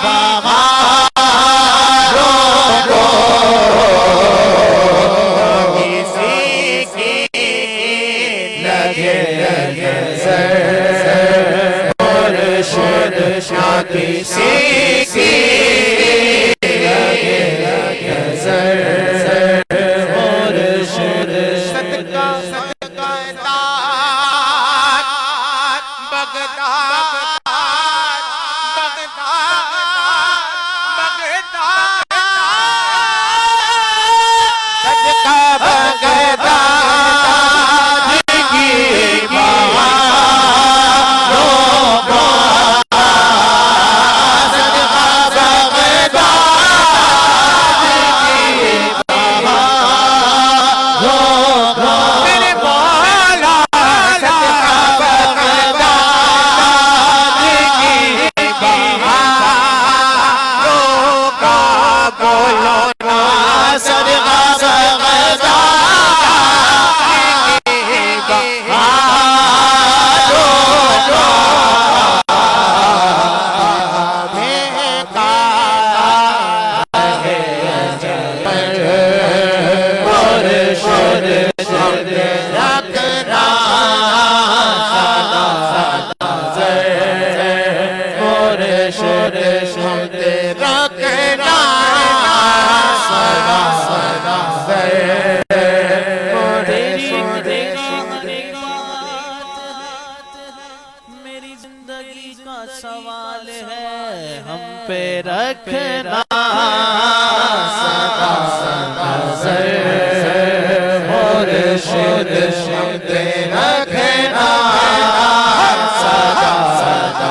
बहारों को किसी की सदका सदका सवाल है हम पे रखना सदा सदा मुर्शिद हम पे रखना सदा सदा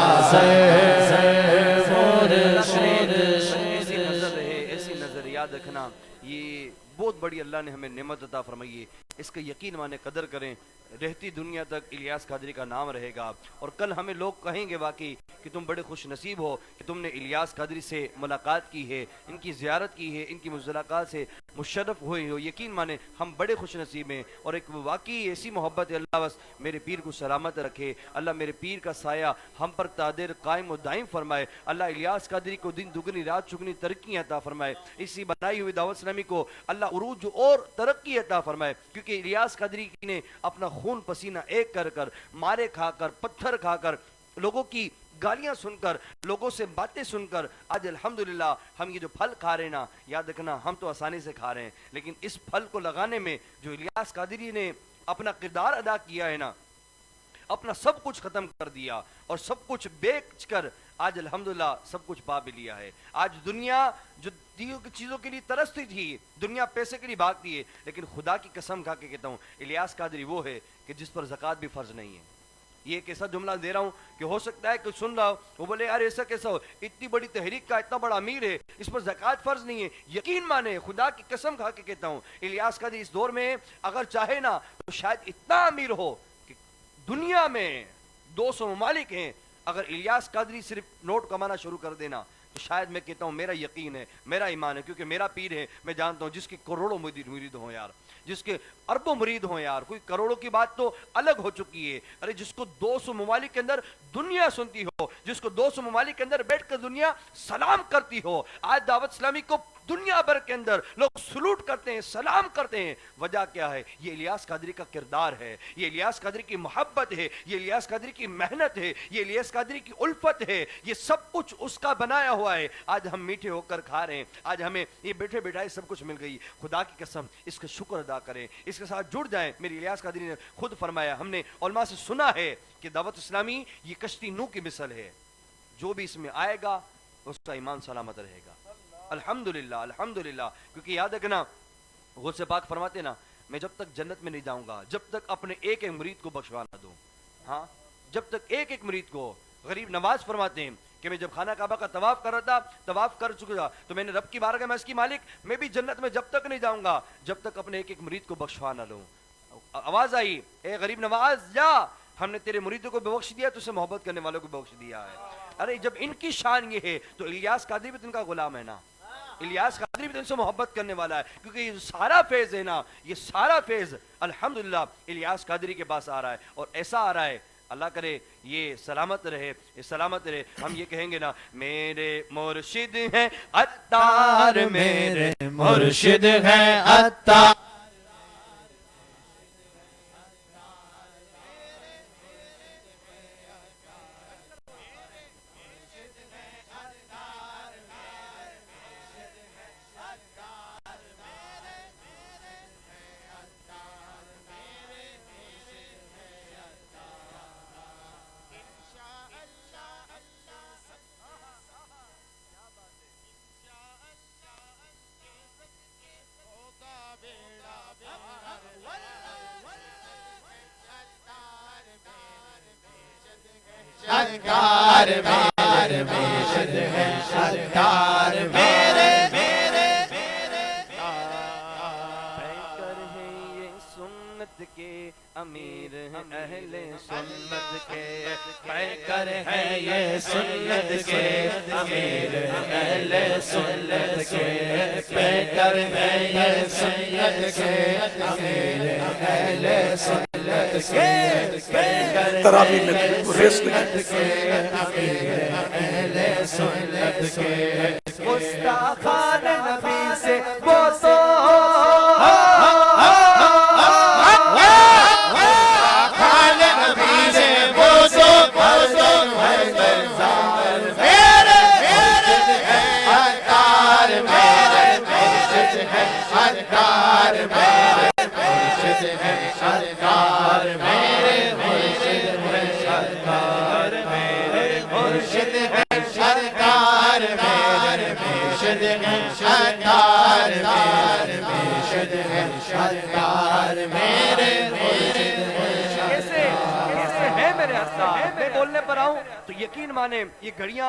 अल्लाह ने हमें नेमत अता फरमाई है, इसका यकीन माने कदर करें। रहती दुनिया तक इलियास कादरी का नाम रहेगा और कल हमें लोग कहेंगे वाकई कि तुम बड़े खुश नसीब हो कि तुमने इलियास कादरी से मुलाकात की है, इनकी ज़ियारत की है, इनकी मुलाकात से मुशर्रफ हुए हो। यकीन माने हम बड़े खुश नसीब हैं और एक वाकई ऐसी मोहब्बत है। अल्लाह बस मेरे पीर को सलामत रखे, अल्लाह मेरे पीर का साया हम पर तादिर कायम और दायम फरमाए। अल्लाह इलियास कादरी को दिन दुगनी रात चुगनी तरक्की अता फरमाए। इसी बनाई हुई दावत इस्लामी को अल्लाह उरूज और तरक्की अता फरमाए, क्योंकि इलियास कादरी ने अपना खून पसीना एक कर कर, मारे खाकर, पत्थर खाकर, लोगों की गालियां सुनकर, लोगों से बातें सुनकर आज अल्हम्दुलिल्लाह हम ये जो फल खा रहे हैं ना, याद रखना हम तो आसानी से खा रहे हैं, लेकिन इस फल को लगाने में जो इलियास कादरी ने अपना किरदार अदा किया है ना, अपना सब कुछ खत्म कर दिया और सब कुछ बेचकर आज अल्हम्दुलिल्लाह सब कुछ पा भी लिया है। आज दुनिया जो चीजों के लिए तरसती थी, दुनिया पैसे के लिए भागती है, लेकिन खुदा की कसम खा के कहता हूँ इलियास कादरी वो है कि जिस पर ज़कात भी फर्ज नहीं है। ये एक ऐसा जुमला दे रहा हूँ कि हो सकता है कि सुन रहा हो वो बोले यार ऐसा कैसा हो, इतनी बड़ी तहरीक का इतना बड़ा अमीर है, इस पर ज़कात फर्ज नहीं है। यकीन माने, खुदा की कसम खा के कहता हूँ इलियास कादरी इस दौर में अगर चाहे ना तो शायद इतना अमीर हो कि दुनिया में 200 ममालिक हैं, अगर इलियास कादरी सिर्फ नोट कमाना शुरू कर देना तो शायद मैं कहता हूँ, मेरा यकीन है, मेरा ईमान है, क्योंकि मेरा पीर है, मैं जानता हूँ जिसके करोड़ों मुरीद हों यार, जिसके अरबों मुरीद हों यार, कोई करोड़ों की बात तो अलग हो चुकी है। अरे जिसको 200 ममालिक के अंदर दुनिया सुनती हो, जिसको 200 ममालिक के अंदर बैठकर दुनिया सलाम करती हो, आज दावत इस्लामी को दुनिया भर के अंदर लोग सलूट करते हैं, सलाम करते हैं। वजह क्या है? ये इलियास कादरी का किरदार है, ये इलियास कादरी की मोहब्बत है, ये इलियास कादरी की मेहनत है, ये इलियास कादरी की उल्फत है, ये सब कुछ उसका बनाया हुआ है। आज हम मीठे होकर खा रहे हैं, आज हमें ये बैठे बैठाए सब कुछ मिल गई। खुदा की कसम इसका शुक्र अदा करें, इसके साथ जुड़ जाएं। मेरी इलियास कादरी ने खुद फरमाया, हमने उलमा से सुना है कि दावत इस्लामी ये कश्ती नूह की मिसल है, जो भी इसमें आएगा उसका ईमान सलामत रहेगा। अल्हम्दुलिल्लाह, अल्हम्दुलिल्लाह। क्योंकि याद रखना, गौसे पाक फरमाते ना, मैं जब तक जन्नत में नहीं जाऊंगा जब तक अपने एक एक मुरीद को बख्शवा ना दूं। हाँ, जब तक एक एक मुरीद को। गरीब नवाज फरमाते हैं कि मैं जब खाना काबा का तवाफ कर रहा था, तवाफ कर चुका तो मैंने रब की बारगाह में इसकी मालिक, मैं भी जन्नत में जब तक नहीं जाऊंगा जब तक अपने एक एक मुरीद को बख्शवा ना लूं। आवाज आई, ए गरीब नवाज जा, हमने तेरे मुरीदों को बख्श दिया, तुझसे मोहब्बत करने वालों को बख्श दिया है। अरे जब इनकी शान ये है तो इलियास कादरी भी तो इनका गुलाम है ना, इलियास कादरी भी तो इनसे मोहब्बत करने वाला है, क्योंकि ये सारा फेज है ना, ये सारा फेज अल्हम्दुलिल्लाह इलियास कादरी के पास आ रहा है। और ऐसा आ रहा है, अल्लाह करे ये सलामत रहे, ये सलामत रहे। हम ये कहेंगे ना, मेरे मुर्शिद हैं अत्तार, मेरे मुर्शिद हैं अत्तार, शानदार मेरे मुर्शिद हैं, शानदार मेरे पैकर है ये सुन्नत के अमीर हैं अहले सुन्नत के, पैकर है ये सुन्नत के अमीर हैं अहले सुन्नत के, पैकर है ये सुन्नत के अमीर हैं अहले सुन्नत के, पैकर तरावी में रेस लगी। अमीर हैं अहले सुन्नत के, मुस्ताफा नबी से वो तो मैं बोलने पर आऊं तो यकीन माने ये घड़ियां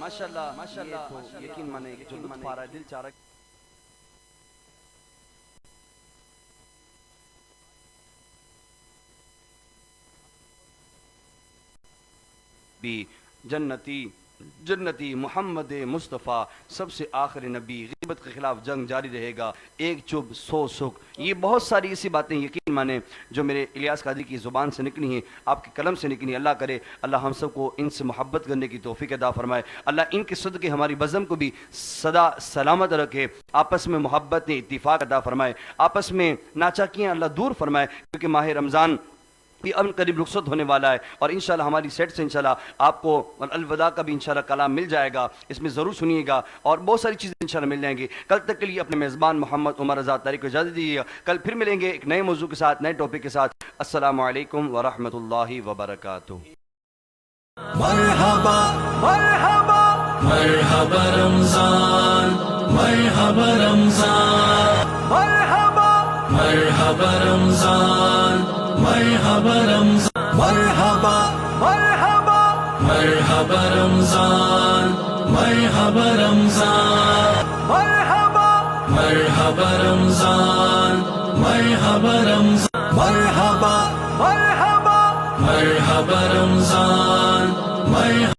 माशाल्लाह माशाल्लाह यकीन माने जो लुत्फ आ रहा है, दिल चाह रहा है भी जन्नती जन्नती मोहम्मद मुस्तफ़ा सबसे आखिरी नबी, ग़ीबत के खिलाफ जंग जारी रहेगा, एक चुप सौ सुख। ये बहुत सारी ऐसी बातें यकीन माने जो मेरे इलियास कादरी की ज़ुबान से निकली हैं, आपके कलम से निकली। अल्लाह करे अल्लाह हम सबको इनसे मोहब्बत करने की तौफीक अता फरमाए। अल्लाह इनके सदक़े हमारी बज़म को भी सदा सलामत रखे, आपस में मोहब्बत इत्तिफ़ाक़ अता फरमाए, आपस में नाचाकियाँ अल्लाह दूर फरमाए, क्योंकि माह रमज़ान भी अब करीब रुखसत होने वाला है और इंशाल्लाह हमारी सेट से इंशाल्लाह आपको अलविदा का भी इंशाल्लाह कलाम मिल जाएगा, इसमें ज़रूर सुनिएगा और बहुत सारी चीज़ें इंशाल्लाह मिल जाएंगी। कल तक के लिए अपने मेज़बान मोहम्मद उमर रज़ा तारिक को इजाज़त दीजिएगा। कल फिर मिलेंगे एक नए मौजू के साथ, नए टॉपिक के साथ। अस्सलामु अलैकुम व रहमतुल्लाहि व बरकातुहू। मरहबा मरहबा मरहबा रमज़ान, मरहबा रमज़ान, मरहबा मरहबा रमज़ान, मरहबा रमज़ान, मरहबा मरहबा मरहबा रमज़ान, मरहबा रमज़ान, मरहबा मरहबा रमज़ान, मरहबा रमज़ान, मरहबा मरहबा मरहबा रमज़ान, मरहबा